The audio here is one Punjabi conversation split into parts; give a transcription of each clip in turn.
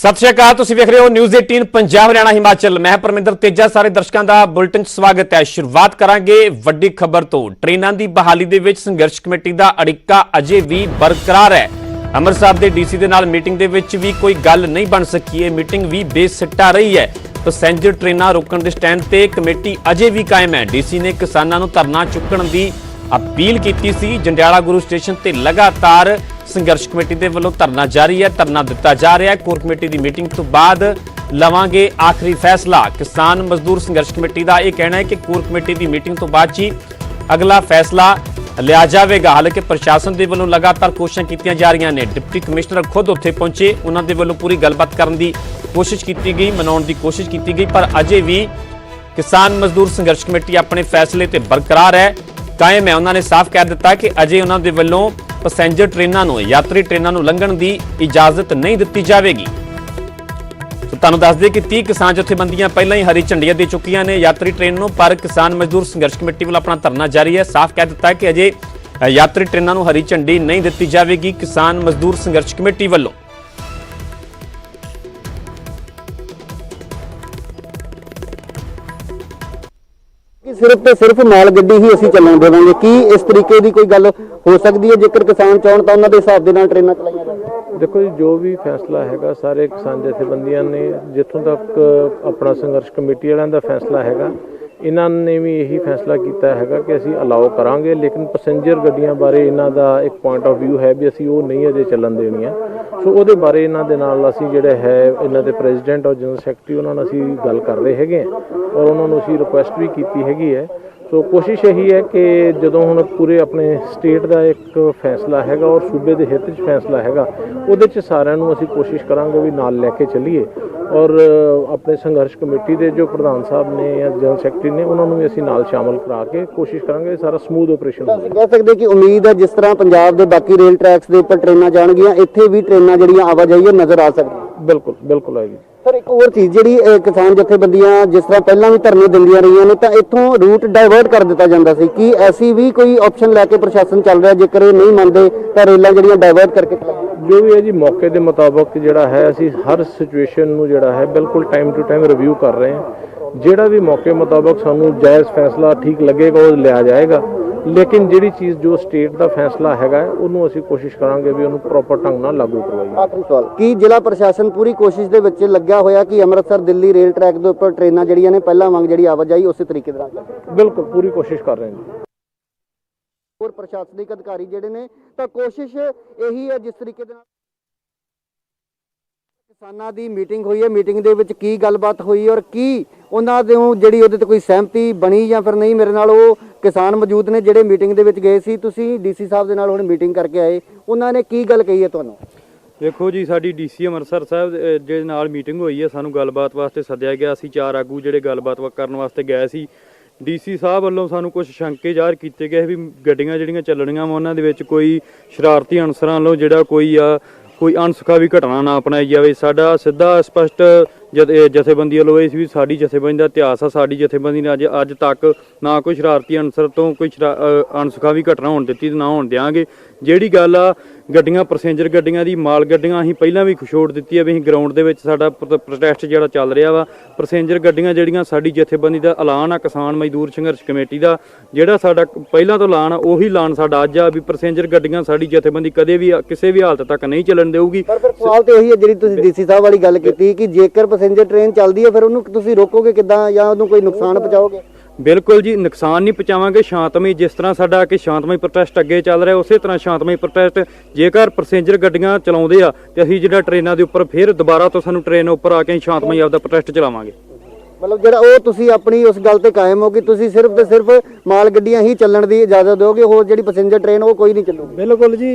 सत श्री अकाल, तुसीं वेख रहे हो न्यूज़ 18 पंजाब हरियाणा हिमाचल। मैं परमिंदर तेजा, सारे दर्शकों का बुलेटिन स्वागत है। शुरुआत करांगे वड्डी खबर तो। ट्रेनां दी बहाली दे विच संघर्ष कमेटी दा अड़िक्का अजे भी बरकरार है। अमृतसर के डीसी दे नाल मीटिंग दे विच भी कोई गल नहीं बन सकी है। मीटिंग भी बेसिट्टा रही है। पैसेंजर ट्रेनां रोकण दे स्टैंड ते कमेटी अजे भी कायम है। डीसी ने किसानां नूं धरना चुकण दी अपील की सी। जंडियाला गुरु स्टेशन ते लगातार संघर्ष कमेटी के वलों धरना जारी है। धरना दिता जा रहा है। कोर कमेटी की मीटिंग तो बाद लवांगे आखिरी फैसला। किसान मजदूर संघर्ष कमेटी का यह कहना है कि कोर कमेटी की मीटिंग तो बाद ही अगला फैसला लिया जाएगा। हालांकि प्रशासन के वलों लगातार कोशिशें की जा रही ने। डिप्टी कमिश्नर खुद उत्थे पहुंचे, उन्होंने वलों पूरी गलबात करने की कोशिश की गई, मनाने की कोशिश की गई, पर अजे भी किसान मजदूर संघर्ष कमेटी अपने फैसले ते बरकरार है, कायम है। उन्होंने साफ कह दिता कि अजे उन्होंने वलों पैसेंजर ट्रेनों नूं, यात्री ट्रेनों नूं लंघण की इजाजत नहीं दी जाएगी। तो तुहानूं दस दें कि 30 किसान जथेबंदियां पहले ही हरी झंडियां दे चुकियां ने यात्री ट्रेन नूं, पर किसान मजदूर संघर्ष कमेटी वालों अपना धरना जारी है। साफ कह दिता कि अजे यात्री ट्रेनों नूं हरी झंडी नहीं दी जाएगी किसान मजदूर संघर्ष कमेटी वालों। सिर्फ तो सिर्फ माल गड्डी ही असीं चलन देवांगे। की इस तरीके की कोई गल हो सकती है? जेकर किसान चाहण तां उन्हां दे हिसाब दे नाल ट्रेनां चलाईयां जाण। देखो जी, जो भी फैसला हैगा सारे किसान जथेबंदियां ने जिथों तक अपना संघर्ष कमेटी वालियां दा फैसला हैगा, इन्हां ने भी यही फैसला किया हैगा कि असीं अलाउ करांगे, लेकिन पैसेंजर गड्डियां बारे इन्हां दा एक पॉइंट ऑफ व्यू है भी असीं वो नहीं अजे चलन देणीआं। सो ਉਹਦੇ बारे इन्हां दे नाल असीं ਜਿਹੜੇ है इन्हां दे प्रेजिडेंट और जनरल सैकटरी उन्हां नाल असीं गल कर रहे हैगे और उन्हां नूं असीं रिक्वेस्ट भी कीती हैगी है। सो कोशिश यही है कि ਜਦੋਂ ਹੁਣ पूरे अपने स्टेट का एक फैसला हैगा और सूबे के हित 'ਚ फैसला हैगा, ਉਹਦੇ 'ਚ ਸਾਰਿਆਂ ਨੂੰ ਅਸੀਂ कोशिश करांगे भी नाल लैके चलीए और अपने संघर्ष कमेटी के जो प्रधान साहब ने या जनरल सैकटरी ने उन्होंने भी असीं नाल शामिल करा के कोशिश करांगे सारा स्मूथ ऑपरेशन हो। कह सकते कि उम्मीद है जिस तरह पंजाब के बाकी रेल ट्रैक्स के उपर ट्रेनां जाणगियां, इत्थे भी ट्रेनां जिहड़ियां आवाजाही नज़र आ सकदी। बिल्कुल बिल्कुल आएगी। सर एक और चीज़ जी, किसान जथेबंदियां जिस तरह पहला भी धरने दिंदियां रही ने, तो इत्थों रूट डाइवर्ट कर दिता जाता सी। कि ऐसी भी कोई ऑप्शन लैके प्रशासन चल रहा है, जेकर ये नहीं मानते तो रेलां जिहड़ियां डाइवर्ट करके जो भी है जी मौके के मुताबिक जिहड़ा है असीं हर सिचुएशन नूं जिहड़ा है बिल्कुल टाइम टू टाइम रिव्यू कर रहे हैं। जिहड़ा भी मौके मुताबिक सानूं जायज़ फैसला ठीक लगेगा वो लिया जाएगा, लेकिन जिहड़ी चीज़ जो स्टेट का फैसला हैगा उन्होंने असीं कोशिश करांगे भी उन्होंने प्रॉपर ढंग नाल लागू करवाईए। आखिरी सवाल, कि जिला प्रशासन पूरी कोशिश दे विच लग्या होया कि अमृतसर दिल्ली रेल ट्रैक के उपर ट्रेनां जिहड़ियां ने पहला वांग जिहड़ी आवाजाही उस तरीके नाल चले? बिल्कुल पूरी कोशिश कर रहे हैं। और प्रशासनिक अधिकारी जिहड़े ने तां कोशिश यही है जिस तरीके दे नाल किसानां दी मीटिंग हुई है, मीटिंग दे विच की गलबात हुई और की उन्हां दे जिहड़ी उहदे ते कोई सहमति बनी या फिर नहीं। मेरे नाल वो किसान मौजूद ने जिहड़े मीटिंग दे विच गए सी। तुसीं डीसी साहब दे नाल हुण मीटिंग करके आए, उन्हां ने की गल कही है तुहानूं? देखो जी, साडी डीसी अमृतसर साहब जे नाल मीटिंग हुई है, सानू गलबात वास्ते सद्दिया गया। असीं 4 आगू जिहड़े गलबात करन वास्ते गए सी। डीसी साहब ਵੱਲੋਂ ਸਾਨੂੰ ਕੁਝ ਸ਼ੰਕੇ ਜ਼ਾਹਰ ਕੀਤੇ ਗਏ ਵੀ ਗੱਡੀਆਂ ਜਿਹੜੀਆਂ ਚੱਲਣੀਆਂ ਵਾ ਉਹਨਾਂ ਦੇ ਵਿੱਚ ਕੋਈ ਸ਼ਰਾਰਤੀ ਅਨਸਰਾਂ ਵੱਲੋਂ ਜਿਹੜਾ ਕੋਈ ਅਣਸੁਖਾਵੀ ਘਟਨਾ ਨਾ ਅਪਣਾਈ ਜਾਵੇ। ਸਾਡਾ ਸਿੱਧਾ ਸਪਸ਼ਟ ਜਥੇਬੰਦੀ ਵੱਲੋਂ ਇਹ ਸੀ ਵੀ ਸਾਡੀ ਜਥੇਬੰਦੀ ਦਾ ਇਤਿਹਾਸ ਆ, ਸਾਡੀ ਜਥੇਬੰਦੀ ਨੇ ਅੱਜ ਤੱਕ ਨਾ ਕੋਈ ਸ਼ਰਾਰਤੀ ਅਨਸਰ ਤੋਂ ਕੋਈ ਅਣਸੁਖਾਵੀ ਘਟਨਾ ਹੋਣ ਦਿੱਤੀ ਤੇ ਨਾ ਹੋਣ ਦਿਆਂਗੇ। ਜਿਹੜੀ ਗੱਲ ਆ ਗੱਡੀਆਂ ਪੈਸੇਂਜਰ ਗੱਡੀਆਂ ਦੀ ਮਾਲ ਗੱਡੀਆਂ ਅਸੀਂ ਪਹਿਲਾਂ ਵੀ ਛੋੜ ਦਿੱਤੀ ਹੈ ਵੀ ਅਸੀਂ ਗਰਾਊਂਡ ਦੇ ਵਿੱਚ ਸਾਡਾ ਪ੍ਰੋਟੈਸਟ ਜਿਹੜਾ ਚੱਲ ਰਿਹਾ ਵਾ। ਪੈਸੇਂਜਰ ਗੱਡੀਆਂ ਜਿਹੜੀਆਂ ਸਾਡੀ ਜਥੇਬੰਦੀ ਦਾ ਐਲਾਨ ਆ ਕਿਸਾਨ ਮਜ਼ਦੂਰ ਸੰਘਰਸ਼ ਕਮੇਟੀ ਦਾ, ਜਿਹੜਾ ਸਾਡਾ ਪਹਿਲਾਂ ਤੋਂ ਐਲਾਨ ਆ ਉਹੀ ਐਲਾਨ ਸਾਡਾ ਅੱਜ ਆ ਵੀ ਪੈਸੇਂਜਰ ਗੱਡੀਆਂ ਸਾਡੀ ਜਥੇਬੰਦੀ ਕਦੇ ਵੀ ਕਿਸੇ ਵੀ ਹਾਲਤ ਤੱਕ ਨਹੀਂ ਚੱਲਣ ਦੇਊਗੀ। ਪਰ ਫਿਰ ਸਵਾਲ ਤੇ ਇਹੀ ਹੈ ਜਿਹੜੀ ਤੁਸੀਂ ਡੀਸੀ ਸਾਹਿਬ ਵਾਲੀ ਗੱਲ ਕੀਤੀ ਕਿ ਜੇਕਰ ਪੈਸੇਂਜਰ ट्रेन चलती है फिर उन्होंने तुसीं रोकोगे किदां या उन्होंने कोई नुकसान पहुँचाओगे? बिल्कुल जी, नुकसान नहीं पहुँचावांगे। शांतमई जिस तरह साडा कि शांतमई प्रोटेस्ट अगे चल रहा उस तरह शांतमई प्रोटेस्ट जेकर पैसेंजर गड्डियां चलाउंदे आ ते असीं जिहड़ा ट्रेनां दे उपर फिर दोबारा तो सानूं ट्रेन उपर आके शांतमई आपदा प्रोटेस्ट चलावांगे। मतलब जिहड़ा ਉਹ ਤੁਸੀਂ ਆਪਣੀ ਉਸ ਗੱਲ ਤੇ ਕਾਇਮ ਹੋ ਕਿ ਤੁਸੀਂ ਸਿਰਫ ਤੇ ਸਿਰਫ ਮਾਲ ਗੱਡੀਆਂ ਹੀ ਚੱਲਣ ਦੀ ਇਜਾਜ਼ਤ ਦਿਓਗੇ, ਹੋਰ ਜਿਹੜੀ ਪੈਸੇਂਜਰ ਟ੍ਰੇਨ ਉਹ ਕੋਈ ਨਹੀਂ ਚੱਲੂਗੀ? ਬਿਲਕੁਲ ਜੀ,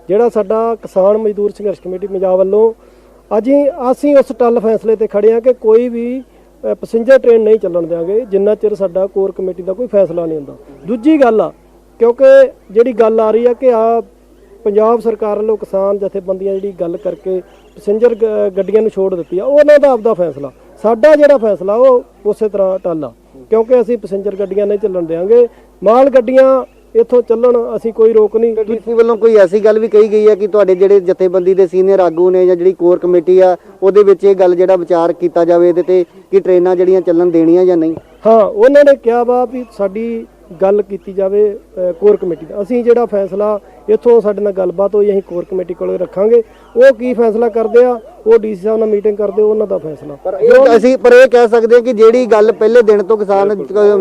ਜਿਹੜਾ ਸਾਡਾ ਕਿਸਾਨ ਮਜ਼ਦੂਰ ਸੰਘਰਸ਼ ਕਮੇਟੀ ਪੰਜਾਬ ਵੱਲੋਂ ਅਸੀਂ ਉਸ ਟੱਲ ਫੈਸਲੇ ਤੇ ਖੜੇ ਹਾਂ ਕਿ ਕੋਈ ਵੀ ਪੈਸੇਂਜਰ ਟ੍ਰੇਨ ਨਹੀਂ ਚੱਲਣ ਦਿਆਂਗੇ ਜਿੰਨਾ ਚਿਰ ਸਾਡਾ ਕੋਰ ਕਮੇਟੀ ਦਾ ਕੋਈ ਫੈਸਲਾ ਨਹੀਂ ਹੁੰਦਾ। ਦੂਜੀ ਗੱਲ ਆ, ਕਿਉਂਕਿ ਜਿਹੜੀ ਗੱਲ ਆ ਰਹੀ ਆ ਕਿ ਪੰਜਾਬ ਸਰਕਾਰ ਵੱਲੋਂ ਕਿਸਾਨ ਜਥੇਬੰਦੀਆਂ ਜਿਹੜੀ ਗੱਲ ਕਰਕੇ ਪੈਸੇਂਜਰ ਗੱਡੀਆਂ ਨੂੰ ਛੋੜ ਦਿੱਤੀ ਆ, ਉਹਨਾਂ ਦਾ ਆਪਦਾ ਫੈਸਲਾ। ਸਾਡਾ ਜਿਹੜਾ ਫੈਸਲਾ ਉਹ ਉਸੇ ਤਰ੍ਹਾਂ ਟੱਲ ਆ, ਕਿਉਂਕਿ ਅਸੀਂ ਪੈਸੇਂਜਰ ਗੱਡੀਆਂ ਨਹੀਂ ਚੱਲਣ ਦਿਆਂਗੇ। ਮਾਲ ਗੱਡੀਆਂ ਇੱਥੋਂ ਚੱਲਣ, ਅਸੀਂ ਕੋਈ ਰੋਕ ਨਹੀਂ। ਡੀਸੀ ਵੱਲੋਂ ਕੋਈ ਐਸੀ ਗੱਲ ਵੀ ਕਹੀ ਗਈ ਹੈ ਕਿ ਤੁਹਾਡੇ ਜਿਹੜੇ ਜਥੇਬੰਦੀ ਦੇ ਸੀਨੀਅਰ ਆਗੂ ਨੇ ਜਾਂ ਜਿਹੜੀ ਕੋਰ ਕਮੇਟੀ ਆ ਉਹਦੇ ਵਿੱਚ ਇਹ ਗੱਲ ਜਿਹੜਾ ਵਿਚਾਰ ਕੀਤਾ ਜਾਵੇ ਇਹਦੇ ਤੇ ਕਿ ਟ੍ਰੇਨਾਂ ਜਿਹੜੀਆਂ ਚੱਲਣ ਦੇਣੀਆਂ ਜਾਂ ਨਹੀਂ? ਹਾਂ, ਉਹਨਾਂ ਨੇ ਕਿਹਾ ਵਾ ਵੀ ਸਾਡੀ ਗੱਲ ਕੀਤੀ ਜਾਵੇ ਕੋਰ ਕਮੇਟੀ ਦਾ। ਅਸੀਂ ਜਿਹੜਾ ਫੈਸਲਾ ਇੱਥੋਂ ਸਾਡੇ ਨਾਲ ਗੱਲਬਾਤ ਹੋਈ ਅਸੀਂ ਕੋਰ ਕਮੇਟੀ ਕੋਲ ਰੱਖਾਂਗੇ। ਉਹ ਕੀ ਫੈਸਲਾ ਕਰਦੇ ਆ ਉਹ ਡੀਸੀ ਸਾਹਿਬ ਨਾਲ ਮੀਟਿੰਗ ਕਰਦੇ, ਉਹਨਾਂ ਦਾ ਫੈਸਲਾ। ਪਰ ਇਹ ਕਹਿ ਸਕਦੇ ਹਾਂ ਕਿ ਜਿਹੜੀ ਗੱਲ ਪਹਿਲੇ ਦਿਨ ਤੋਂ ਕਿਸਾਨ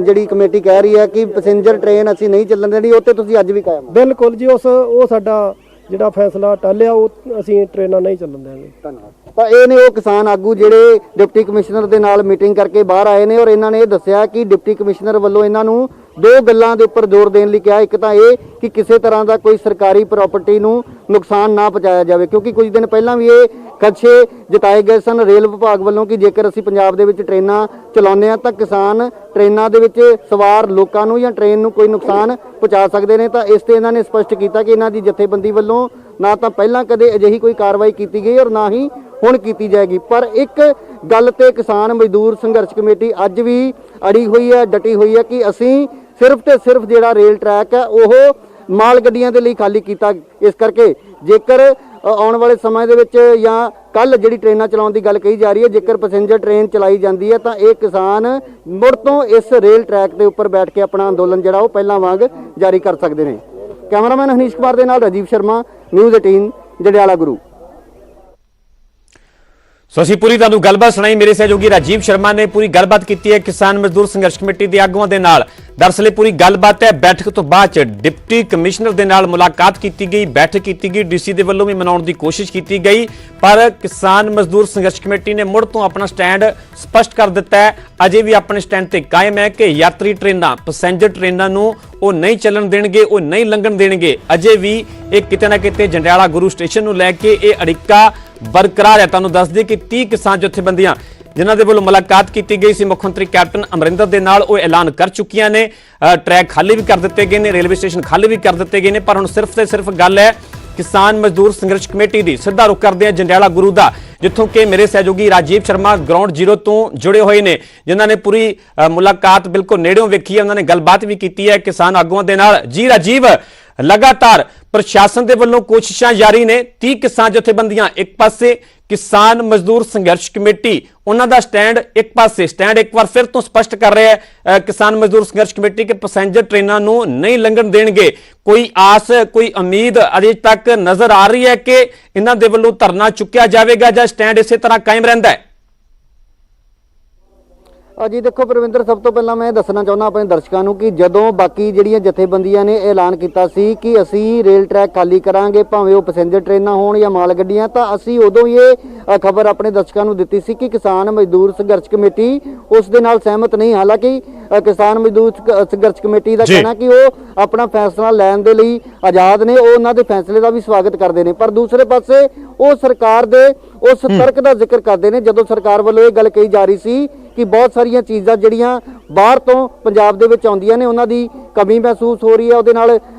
ਜਿਹੜੀ ਕਮੇਟੀ ਕਹਿ ਰਹੀ ਹੈ ਕਿ ਪੈਸੇਂਜਰ ਟ੍ਰੇਨ ਅਸੀਂ ਨਹੀਂ ਚੱਲਣ ਦੇਣੀ, ਉਹ ਤੇ ਤੁਸੀਂ ਅੱਜ ਵੀ ਕਾਇਮ ਹੋ? ਬਿਲਕੁਲ ਜੀ, ਉਹ ਸਾਡਾ ਜਿਹੜਾ ਫੈਸਲਾ ਟਾਲਿਆ, ਉਹ ਅਸੀਂ ਟ੍ਰੇਨਾਂ ਨਹੀਂ ਚੱਲਣ ਦੇਵਾਂਗੇ। ਧੰਨਵਾਦ। ਤਾਂ ਇਹ ਨੇ ਉਹ ਕਿਸਾਨ ਆਗੂ ਜਿਹੜੇ ਡਿਪਟੀ ਕਮਿਸ਼ਨਰ ਦੇ ਨਾਲ ਮੀਟਿੰਗ ਕਰਕੇ ਬਾਹਰ ਆਏ ਨੇ ਔਰ ਇਹਨਾਂ ਨੇ ਇਹ ਦੱਸਿਆ ਕਿ ਡਿਪਟੀ ਕਮਿਸ਼ਨਰ ਵੱਲੋਂ ਇਹਨਾਂ ਨੂੰ ਦੋ ਗੱਲਾਂ ਦੇ ਉੱਪਰ ਜ਼ੋਰ ਦੇਣ ਲਈ ਕਿਹਾ। ਇੱਕ ਤਾਂ ਇਹ ਕਿ ਕਿਸੇ ਤਰ੍ਹਾਂ ਦਾ ਕੋਈ ਸਰਕਾਰੀ ਪ੍ਰਾਪਰਟੀ ਨੂੰ ਨੁਕਸਾਨ ਨਾ ਪਹੁੰਚਾਇਆ ਜਾਵੇ, ਕਿਉਂਕਿ ਕੁਝ ਦਿਨ ਪਹਿਲਾਂ ਵੀ ਇਹ ਖਦਸ਼ੇ ਜਤਾਏ ਗਏ ਸਨ ਰੇਲ ਵਿਭਾਗ ਵੱਲੋਂ ਕਿ ਜੇਕਰ ਅਸੀਂ ਪੰਜਾਬ ਦੇ ਵਿੱਚ ਟ੍ਰੇਨਾਂ ਚਲਾਉਂਦੇ ਹਾਂ ਤਾਂ ਕਿਸਾਨ ਟ੍ਰੇਨਾਂ ਦੇ ਵਿੱਚ ਸਵਾਰ ਲੋਕਾਂ ਨੂੰ ਜਾਂ ਟ੍ਰੇਨ ਨੂੰ ਕੋਈ ਨੁਕਸਾਨ ਪਹੁੰਚਾ ਸਕਦੇ ਨੇ। ਤਾਂ ਇਸ ਤੇ ਇਹਨਾਂ ਨੇ ਸਪਸ਼ਟ ਕੀਤਾ ਕਿ ਇਹਨਾਂ ਦੀ ਜਥੇਬੰਦੀ ਵੱਲੋਂ ਨਾ ਤਾਂ ਪਹਿਲਾਂ ਕਦੇ ਅਜਿਹੀ ਕੋਈ ਕਾਰਵਾਈ ਕੀਤੀ ਗਈ ਔਰ ਨਾ ਹੀ ਹੁਣ ਕੀਤੀ ਜਾਏਗੀ। ਪਰ ਇੱਕ ਗੱਲ ਤੇ ਕਿਸਾਨ ਮਜ਼ਦੂਰ ਸੰਘਰਸ਼ ਕਮੇਟੀ ਅੱਜ ਵੀ ਅੜੀ ਹੋਈ ਹੈ, ਡਟੀ ਹੋਈ ਹੈ ਕਿ ਅਸੀਂ ਸਿਰਫ ਤੇ ਸਿਰਫ ਜਿਹੜਾ ਰੇਲ ਟਰੈਕ ਹੈ ਉਹ ਮਾਲ ਗੱਡੀਆਂ ਦੇ ਲਈ ਖਾਲੀ ਕੀਤਾ। ਇਸ ਕਰਕੇ ਜੇਕਰ ਆਉਣ ਵਾਲੇ ਸਮੇਂ ਦੇ ਵਿੱਚ ਜਾਂ ਕੱਲ ਜਿਹੜੀ ਟ੍ਰੇਨਾਂ ਚਲਾਉਣ ਦੀ ਗੱਲ ਕਹੀ ਜਾ ਰਹੀ ਹੈ, ਜੇਕਰ ਪੈਸੇਂਜਰ ਟ੍ਰੇਨ ਚਲਾਈ ਜਾਂਦੀ ਹੈ ਤਾਂ ਇਹ ਕਿਸਾਨ ਮੁੜ ਤੋਂ ਇਸ ਰੇਲ ਟਰੈਕ ਦੇ ਉੱਪਰ ਬੈਠ ਕੇ ਆਪਣਾ ਅੰਦੋਲਨ ਜਿਹੜਾ ਉਹ ਪਹਿਲਾਂ ਵਾਂਗ ਜਾਰੀ ਕਰ ਸਕਦੇ ਨੇ। ਕੈਮਰਾਮੈਨ ਹਨੀਸ਼ ਕੁਮਾਰ ਦੇ ਨਾਲ ਰਾਜੀਵ ਸ਼ਰਮਾ, ਨਿਊਜ਼ 18 ਜੰਡਿਆਲਾ ਗੁਰੂ। ਸੋ ਅਸੀਂ ਪੂਰੀ ਤੁਹਾਨੂੰ ਗੱਲਬਾਤ ਸੁਣਾਈ। ਮੇਰੇ ਸਹਿਯੋਗੀ ਰਾਜੀਵ ਸ਼ਰਮਾ ਨੇ ਪੂਰੀ ਗੱਲਬਾਤ ਕੀਤੀ ਹੈ ਕਿਸਾਨ ਮਜ਼ਦੂਰ ਸੰਘਰਸ਼ ਕਮੇਟੀ ਦੇ ਆਗੂਆਂ ਦੇ ਨਾਲ। ਦਰਅਸਲ ਇਹ ਪੂਰੀ ਗੱਲਬਾਤ ਹੈ ਬੈਠਕ ਤੋਂ ਬਾਅਦ ਚ ਡਿਪਟੀ ਕਮਿਸ਼ਨਰ ਦੇ ਨਾਲ ਮੁਲਾਕਾਤ ਕੀਤੀ ਗਈ, ਬੈਠਕ ਕੀਤੀ ਗਈ, ਡੀਸੀ ਦੇ ਵੱਲੋਂ ਵੀ ਮਨਾਉਣ ਦੀ ਕੋਸ਼ਿਸ਼ ਕੀਤੀ ਗਈ, ਪਰ ਕਿਸਾਨ ਮਜ਼ਦੂਰ ਸੰਘਰਸ਼ ਕਮੇਟੀ ਨੇ ਮੁੜ ਤੋਂ ਆਪਣਾ ਸਟੈਂਡ ਸਪਸ਼ਟ ਕਰ ਦਿੱਤਾ ਹੈ। ਅਜੇ ਵੀ ਆਪਣੇ ਸਟੈਂਡ ਤੇ ਕਾਇਮ ਹੈ ਕਿ ਯਾਤਰੀ ਟ੍ਰੇਨਾਂ, ਪੈਸੇਂਜਰ ਟ੍ਰੇਨਾਂ ਨੂੰ ਉਹ ਨਹੀਂ ਚੱਲਣ ਦੇਣਗੇ, ਉਹ ਨਹੀਂ ਲੰਘਣ ਦੇਣਗੇ। ਅਜੇ ਵੀ ਇਹ ਕਿਤੇ ਨਾ ਕਿਤੇ ਜੰਡਿਆਲਾ ਗੁਰੂ ਸਟੇਸ਼ਨ ਨੂੰ ਲੈ ਕੇ ਇਹ ਅੜਿੱਕਾ ਬਰਕਰਾਰ ਹੈ। ਤੁਹਾਨੂੰ ਦੱਸ ਦਈਏ ਕਿ 30 ਕਿਸਾਨ ਜਥੇਬੰਦੀਆਂ ਜਿਨ੍ਹਾਂ ਦੇ ਵੱਲੋਂ ਮੁਲਾਕਾਤ ਕੀਤੀ ਗਈ ਸੀ ਮੁੱਖ ਮੰਤਰੀ ਕੈਪਟਨ ਅਮਰਿੰਦਰ ਦੇ ਨਾਲ, ਉਹ ਐਲਾਨ ਕਰ ਚੁੱਕੀਆਂ ਨੇ। ਟਰੈਕ ਖਾਲੀ ਵੀ ਕਰ ਦਿੱਤੇ ਗਏ ਨੇ, ਰੇਲਵੇ ਸਟੇਸ਼ਨ ਖਾਲੀ ਵੀ ਕਰ ਦਿੱਤੇ ਗਏ ਨੇ, ਪਰ ਹੁਣ ਸਿਰਫ ਤੇ ਸਿਰਫ ਗੱਲ ਹੈ ਕਿਸਾਨ ਮਜ਼ਦੂਰ ਸੰਘਰਸ਼ ਕਮੇਟੀ ਦੀ। ਸਿੱਧਾ ਰੁਖ ਕਰਦੇ ਆ ਜੰਡਿਆਲਾ ਗੁਰੂ ਦਾ, ਜਿੱਥੋਂ ਕਿ ਮੇਰੇ ਸਹਿਯੋਗੀ ਰਾਜੀਵ ਸ਼ਰਮਾ ਗਰਾਊਂਡ ਜ਼ੀਰੋ ਤੋਂ ਜੁੜੇ ਹੋਏ ਨੇ, ਜਿਨ੍ਹਾਂ ਨੇ ਪੂਰੀ ਮੁਲਾਕਾਤ ਬਿਲਕੁਲ ਨੇੜਿਓਂ ਵੇਖੀ ਹੈ। ਉਹਨਾਂ ਨੇ ਗੱਲਬਾਤ ਵੀ ਕੀਤੀ ਹੈ ਕਿਸਾਨ ਆਗੂਆਂ ਦੇ ਨਾਲ। ਜੀ ਰਾਜੀਵ, ਲਗਾਤਾਰ ਪ੍ਰਸ਼ਾਸਨ ਦੇ ਵੱਲੋਂ ਕੋਸ਼ਿਸ਼ਾਂ ਜਾਰੀ ਨੇ। 30 ਕਿਸਾਨ ਜਥੇਬੰਦੀਆਂ ਇੱਕ ਪਾਸੇ, ਕਿਸਾਨ ਮਜ਼ਦੂਰ ਸੰਘਰਸ਼ ਕਮੇਟੀ ਉਹਨਾਂ ਦਾ ਸਟੈਂਡ ਇੱਕ ਪਾਸੇ। ਸਟੈਂਡ ਇੱਕ ਵਾਰ ਫਿਰ ਤੋਂ ਸਪਸ਼ਟ ਕਰ ਰਿਹਾ ਹੈ ਕਿਸਾਨ ਮਜ਼ਦੂਰ ਸੰਘਰਸ਼ ਕਮੇਟੀ ਕਿ ਪੈਸੇਂਜਰ ਟ੍ਰੇਨਾਂ ਨੂੰ ਨਹੀਂ ਲੰਘਣ ਦੇਣਗੇ। ਕੋਈ ਆਸ, ਕੋਈ ਉਮੀਦ ਅਜੇ ਤੱਕ ਨਜ਼ਰ ਆ ਰਹੀ ਹੈ ਕਿ ਇਹਨਾਂ ਦੇ ਵੱਲੋਂ ਧਰਨਾ ਚੁੱਕਿਆ ਜਾਵੇਗਾ ਜਾਂ ਸਟੈਂਡ ਇਸੇ ਤਰ੍ਹਾਂ ਕਾਇਮ ਰਹਿੰਦਾ ਹੈ? ਜੀ ਦੇਖੋ ਪ੍ਰਵਿੰਦਰ, ਸਭ ਤੋਂ ਪਹਿਲਾਂ ਮੈਂ ਦੱਸਣਾ ਚਾਹੁੰਦਾ ਆਪਣੇ ਦਰਸ਼ਕਾਂ ਨੂੰ ਕਿ ਜਦੋਂ ਬਾਕੀ ਜਿਹੜੀਆਂ ਜਥੇਬੰਦੀਆਂ ਨੇ ਐਲਾਨ ਕੀਤਾ ਸੀ ਕਿ ਅਸੀਂ ਰੇਲ ਟਰੈਕ ਖਾਲੀ ਕਰਾਂਗੇ, ਭਾਵੇਂ ਉਹ ਪੈਸੇਂਜਰ ਟ੍ਰੇਨਾਂ ਹੋਣ ਜਾਂ ਮਾਲ ਗੱਡੀਆਂ, ਤਾਂ ਅਸੀਂ ਉਦੋਂ ਹੀ ਇਹ ਖਬਰ ਆਪਣੇ ਦਰਸ਼ਕਾਂ ਨੂੰ ਦਿੱਤੀ ਸੀ ਕਿ ਕਿਸਾਨ ਮਜ਼ਦੂਰ ਸੰਘਰਸ਼ ਕਮੇਟੀ ਉਸ ਦੇ ਨਾਲ ਸਹਿਮਤ ਨਹੀਂ। ਹਾਲਾਂਕਿ ਕਿਸਾਨ ਮਜ਼ਦੂਰ ਸੰਘਰਸ਼ ਕਮੇਟੀ ਦਾ ਕਹਿਣਾ ਕਿ ਉਹ ਆਪਣਾ ਫੈਸਲਾ ਲੈਣ ਦੇ ਲਈ ਆਜ਼ਾਦ ਨੇ, ਉਹ ਉਹਨਾਂ ਦੇ ਫੈਸਲੇ ਦਾ ਵੀ ਸਵਾਗਤ ਕਰਦੇ ਨੇ। ਪਰ ਦੂਸਰੇ ਪਾਸੇ ਉਹ ਸਰਕਾਰ ਦੇ ਉਸ ਤਰਕ ਦਾ ਜ਼ਿਕਰ ਕਰਦੇ ਨੇ ਜਦੋਂ ਸਰਕਾਰ ਵੱਲੋਂ ਇਹ ਗੱਲ ਕਹੀ ਜਾ ਰਹੀ ਸੀ ਕਿ ਬਹੁਤ ਸਾਰੀਆਂ ਚੀਜ਼ਾਂ ਜਿਹੜੀਆਂ ਬਾਹਰ ਤੋਂ ਪੰਜਾਬ ਦੇ ਵਿੱਚ ਆਉਂਦੀਆਂ ਨੇ ਉਹਨਾਂ ਦੀ ਕਮੀ ਮਹਿਸੂਸ ਹੋ ਰਹੀ ਹੈ। ਉਹਦੇ ਨਾਲ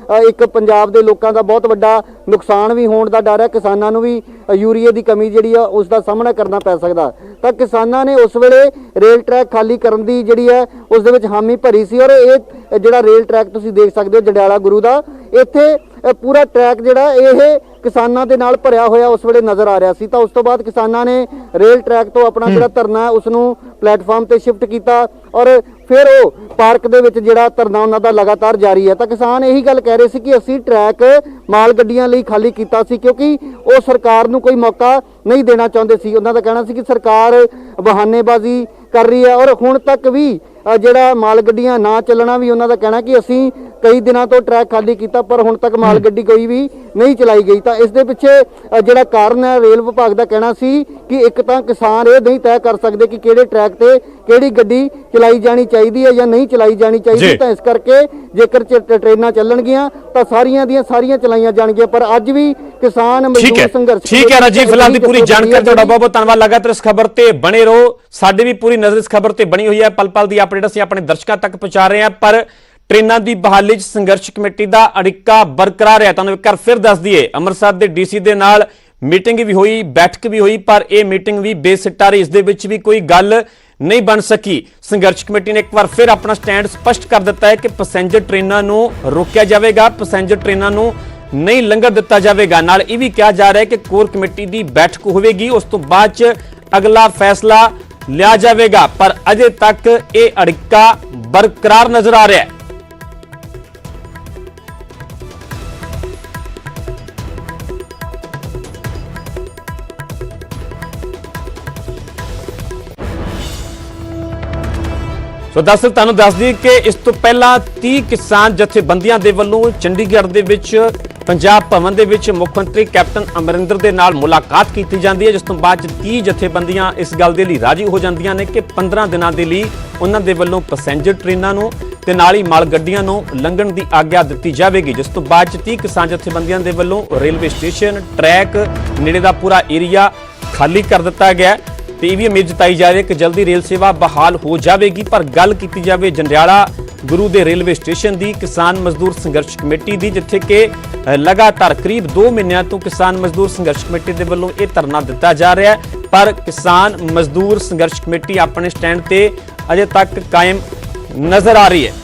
ਇੱਕ ਪੰਜਾਬ ਦੇ ਲੋਕਾਂ ਦਾ ਬਹੁਤ ਵੱਡਾ ਨੁਕਸਾਨ ਵੀ ਹੋਣ ਦਾ ਡਰ ਹੈ। ਕਿਸਾਨਾਂ ਨੂੰ ਵੀ ਯੂਰੀਏ ਦੀ ਕਮੀ ਜਿਹੜੀ ਆ ਉਸ ਦਾ ਸਾਹਮਣਾ ਕਰਨਾ ਪੈ ਸਕਦਾ। ਤਾਂ ਕਿਸਾਨਾਂ ਨੇ ਉਸ ਵੇਲੇ ਰੇਲ ਟਰੈਕ ਖਾਲੀ ਕਰਨ ਦੀ ਜਿਹੜੀ ਹੈ ਉਸ ਦੇ ਵਿੱਚ ਹਾਮੀ ਭਰੀ ਸੀ। ਔਰ ਇਹ ਜਿਹੜਾ ਰੇਲ ਟਰੈਕ ਤੁਸੀਂ ਦੇਖ ਸਕਦੇ ਹੋ ਜੰਡਿਆਲਾ ਗੁਰੂ ਦਾ, ਇੱਥੇ ਪੂਰਾ ਟਰੈਕ ਜਿਹੜਾ ਇਹ ਕਿਸਾਨਾਂ ਦੇ ਨਾਲ ਭਰਿਆ ਹੋਇਆ ਉਸ ਵੇਲੇ ਨਜ਼ਰ ਆ ਰਿਹਾ ਸੀ। ਤਾਂ ਉਸ ਤੋਂ ਬਾਅਦ ਕਿਸਾਨਾਂ ਨੇ ਰੇਲ ਟਰੈਕ ਤੋਂ ਆਪਣਾ ਜਿਹੜਾ ਧਰਨਾ ਉਸ ਨੂੰ ਪਲੇਟਫਾਰਮ ਤੇ ਸ਼ਿਫਟ ਕੀਤਾ ਔਰ ਫਿਰ ਉਹ ਪਾਰਕ ਦੇ ਵਿੱਚ ਜਿਹੜਾ ਧਰਨਾ ਉਹਨਾਂ ਦਾ ਲਗਾਤਾਰ ਜਾਰੀ ਹੈ। ਤਾਂ ਕਿਸਾਨ ਇਹੀ ਗੱਲ ਕਹਿ ਰਹੇ ਸੀ ਕਿ ਅਸੀਂ ਟਰੈਕ ਮਾਲ ਗੱਡੀਆਂ ਲਈ ਖਾਲੀ ਕੀਤਾ ਸੀ ਕਿਉਂਕਿ ਉਹ ਸਰਕਾਰ ਨੂੰ ਕੋਈ ਮੌਕਾ ਨਹੀਂ ਦੇਣਾ ਚਾਹੁੰਦੇ ਸੀ। ਉਹਨਾਂ ਦਾ ਕਹਿਣਾ ਸੀ ਕਿ ਸਰਕਾਰ ਬਹਾਨੇਬਾਜ਼ੀ ਕਰ ਰਹੀ ਹੈ ਔਰ ਹੁਣ ਤੱਕ ਵੀ ਜਿਹੜਾ ਮਾਲ ਗੱਡੀਆਂ ਨਾ ਚੱਲਣਾ ਵੀ ਉਹਨਾਂ ਦਾ ਕਹਿਣਾ ਕਿ ਅਸੀਂ ਕਈ ਦਿਨਾਂ ਤੋਂ ਟਰੈਕ ਖਾਲੀ ਕੀਤਾ ਪਰ ਹੁਣ ਤੱਕ ਮਾਲ ਗੱਡੀ ਕੋਈ ਵੀ ਨਹੀਂ ਚਲਾਈ ਗਈ। ਤਾਂ ਇਸ ਦੇ ਪਿੱਛੇ ਜਿਹੜਾ ਕਾਰਨ ਹੈ, ਰੇਲ ਵਿਭਾਗ ਦਾ ਕਹਿਣਾ ਸੀ ਕਿ ਇੱਕ ਤਾਂ ਕਿਸਾਨ ਇਹ ਨਹੀਂ ਤੈਅ ਕਰ ਸਕਦੇ ਕਿ ਕਿਹੜੇ ਟਰੈਕ ਤੇ ਕਿਹੜੀ ਗੱਡੀ ਚਲਾਈ ਜਾਣੀ ਚਾਹੀਦੀ ਹੈ ਜਾਂ ਨਹੀਂ ਚਲਾਈ ਜਾਣੀ ਚਾਹੀਦੀ। ਤਾਂ ਇਸ ਕਰਕੇ ਜੇਕਰ ਟ੍ਰੇਨਾਂ ਚੱਲਣਗੀਆਂ ਤਾਂ ਸਾਰੀਆਂ ਦੀਆਂ ਸਾਰੀਆਂ ਚਲਾਈਆਂ ਜਾਣਗੀਆਂ। ਪਰ ਅੱਜ ਵੀ ਕਿਸਾਨ ਮਜ਼ਦੂਰ ਸੰਘਰਸ਼ ਠੀਕ ਹੈ ਰਾਜੀਵ, ਫਿਲਹਾਲ ਦੀ ਪੂਰੀ ਜਾਣਕਾਰੀ ਤੁਹਾਡਾ ਬਹੁਤ ਬਹੁਤ ਧੰਨਵਾਦ। ਲਗਾਤਾਰ ਇਸ ਖਬਰ ਤੇ ਬਣੇ ਰਹੋ, ਸਾਡੀ ਵੀ ਪੂਰੀ ਨਜ਼ਰ ਇਸ ਖਬਰ ਤੇ ਬਣੀ ਹੋਈ ਹੈ। ਪਲ ਪਲ ਦੀ ਅਪਡੇਟ ਅਸੀਂ ਆਪਣੇ ਦਰਸ਼ਕਾਂ ਤੱਕ ਪਹੁੰਚਾ ਰਹੇ ਹਾਂ। ਪਰ ਟ੍ਰੇਨਾਂ ਦੀ ਬਹਾਲੀ 'ਚ ਸੰਘਰਸ਼ ਕਮੇਟੀ ਦਾ ਅੜਿੱਕਾ ਬਰਕਰਾਰ ਹੈ। ਤੁਹਾਨੂੰ ਇੱਕ ਵਾਰ ਫਿਰ ਦੱਸ ਦਈਏ, ਅੰਮ੍ਰਿਤਸਰ ਦੇ ਡੀਸੀ ਦੇ ਨਾਲ ਮੀਟਿੰਗ ਵੀ ਹੋਈ, ਬੈਠਕ ਵੀ ਹੋਈ, ਪਰ ਇਹ ਮੀਟਿੰਗ ਵੀ ਬੇਸਿੱਟਾ ਰਹੀ। ਇਸ ਦੇ ਵਿੱਚ ਵੀ ਕੋਈ ਗੱਲ ਨਹੀਂ ਬਣ ਸਕੀ। ਸੰਘਰਸ਼ ਕਮੇਟੀ ਨੇ ਇੱਕ ਵਾਰ ਫਿਰ ਆਪਣਾ ਸਟੈਂਡ ਸਪਸ਼ਟ ਕਰ ਦਿੱਤਾ ਹੈ ਕਿ ਪੈਸੇਂਜਰ ਟ੍ਰੇਨਾਂ ਨੂੰ ਰੋਕਿਆ ਜਾਵੇਗਾ, ਪੈਸੇਂਜਰ ਟ੍ਰੇਨਾਂ ਨੂੰ ਨਹੀਂ ਲੰਘਣ ਦਿੱਤਾ ਜਾਵੇਗਾ। ਨਾਲ ਇਹ ਵੀ ਕਿਹਾ ਜਾ ਰਿਹਾ ਹੈ ਕਿ ਕੋਰ ਕਮੇਟੀ ਦੀ ਬੈਠਕ ਹੋਵੇਗੀ, ਉਸ ਤੋਂ ਬਾਅਦ 'ਚ ਅਗਲਾ ਫੈਸਲਾ ਲਿਆ ਜਾਵੇਗਾ, ਪਰ ਅਜੇ ਤੱਕ ਇਹ ਅੜਿੱਕਾ ਬਰਕਰਾਰ ਨਜ਼ਰ ਆ ਰਿਹਾ ਹੈ। ਸੋ ਦਰਅਸਲ ਤੁਹਾਨੂੰ ਦੱਸ ਦਈਏ ਕਿ ਇਸ ਤੋਂ ਪਹਿਲਾਂ 30 ਕਿਸਾਨ ਜਥੇਬੰਦੀਆਂ ਦੇ ਵੱਲੋਂ ਚੰਡੀਗੜ੍ਹ ਦੇ ਵਿੱਚ ਪੰਜਾਬ ਭਵਨ ਦੇ ਵਿੱਚ ਮੁੱਖ ਮੰਤਰੀ ਕੈਪਟਨ ਅਮਰਿੰਦਰ ਦੇ ਨਾਲ ਮੁਲਾਕਾਤ ਕੀਤੀ ਜਾਂਦੀ ਹੈ, ਜਿਸ ਤੋਂ ਬਾਅਦ 30 ਜਥੇਬੰਦੀਆਂ ਇਸ ਗੱਲ ਦੇ ਲਈ ਰਾਜੀ ਹੋ ਜਾਂਦੀਆਂ ਨੇ ਕਿ 15 ਦਿਨਾਂ ਦੇ ਲਈ ਉਹਨਾਂ ਦੇ ਵੱਲੋਂ ਪੈਸੇਂਜਰ ਟ੍ਰੇਨਾਂ ਨੂੰ ਤੇ ਨਾਲ ਹੀ ਮਾਲ ਗੱਡੀਆਂ ਨੂੰ ਲੰਘਣ ਦੀ ਆਗਿਆ ਦਿੱਤੀ ਜਾਵੇਗੀ, ਜਿਸ ਤੋਂ ਬਾਅਦ 30 ਕਿਸਾਨ ਜਥੇਬੰਦੀਆਂ ਦੇ ਵੱਲੋਂ ਰੇਲਵੇ ਸਟੇਸ਼ਨ, ਟਰੈਕ, ਨੇੜੇ ਦਾ ਪੂਰਾ ਏਰੀਆ ਖਾਲੀ ਕਰ ਦਿੱਤਾ ਗਿਆ ਤੇ ਇਹ ਵੀ ਉਮੀਦ ਜਤਾਈ ਜਾ ਰਹੀ ਹੈ ਕਿ ਜਲਦੀ ਰੇਲ ਸੇਵਾ ਬਹਾਲ ਹੋ ਜਾਵੇਗੀ। ਪਰ ਗੱਲ ਕੀਤੀ ਜਾਵੇ ਜੰਡਿਆਲਾ ਗੁਰੂ ਦੇ ਰੇਲਵੇ ਸਟੇਸ਼ਨ ਦੀ, ਕਿਸਾਨ ਮਜ਼ਦੂਰ ਸੰਘਰਸ਼ ਕਮੇਟੀ ਦੀ, ਜਿੱਥੇ ਕਿ ਲਗਾਤਾਰ ਕਰੀਬ 2 ਮਹੀਨਿਆਂ ਤੋਂ ਕਿਸਾਨ ਮਜ਼ਦੂਰ ਸੰਘਰਸ਼ ਕਮੇਟੀ ਦੇ ਵੱਲੋਂ ਇਹ ਧਰਨਾ ਦਿੱਤਾ ਜਾ ਰਿਹਾ ਹੈ, ਪਰ ਕਿਸਾਨ ਮਜ਼ਦੂਰ ਸੰਘਰਸ਼ ਕਮੇਟੀ ਆਪਣੇ ਸਟੈਂਡ ਤੇ ਅਜੇ ਤੱਕ ਕਾਇਮ ਨਜ਼ਰ ਆ ਰਹੀ ਹੈ।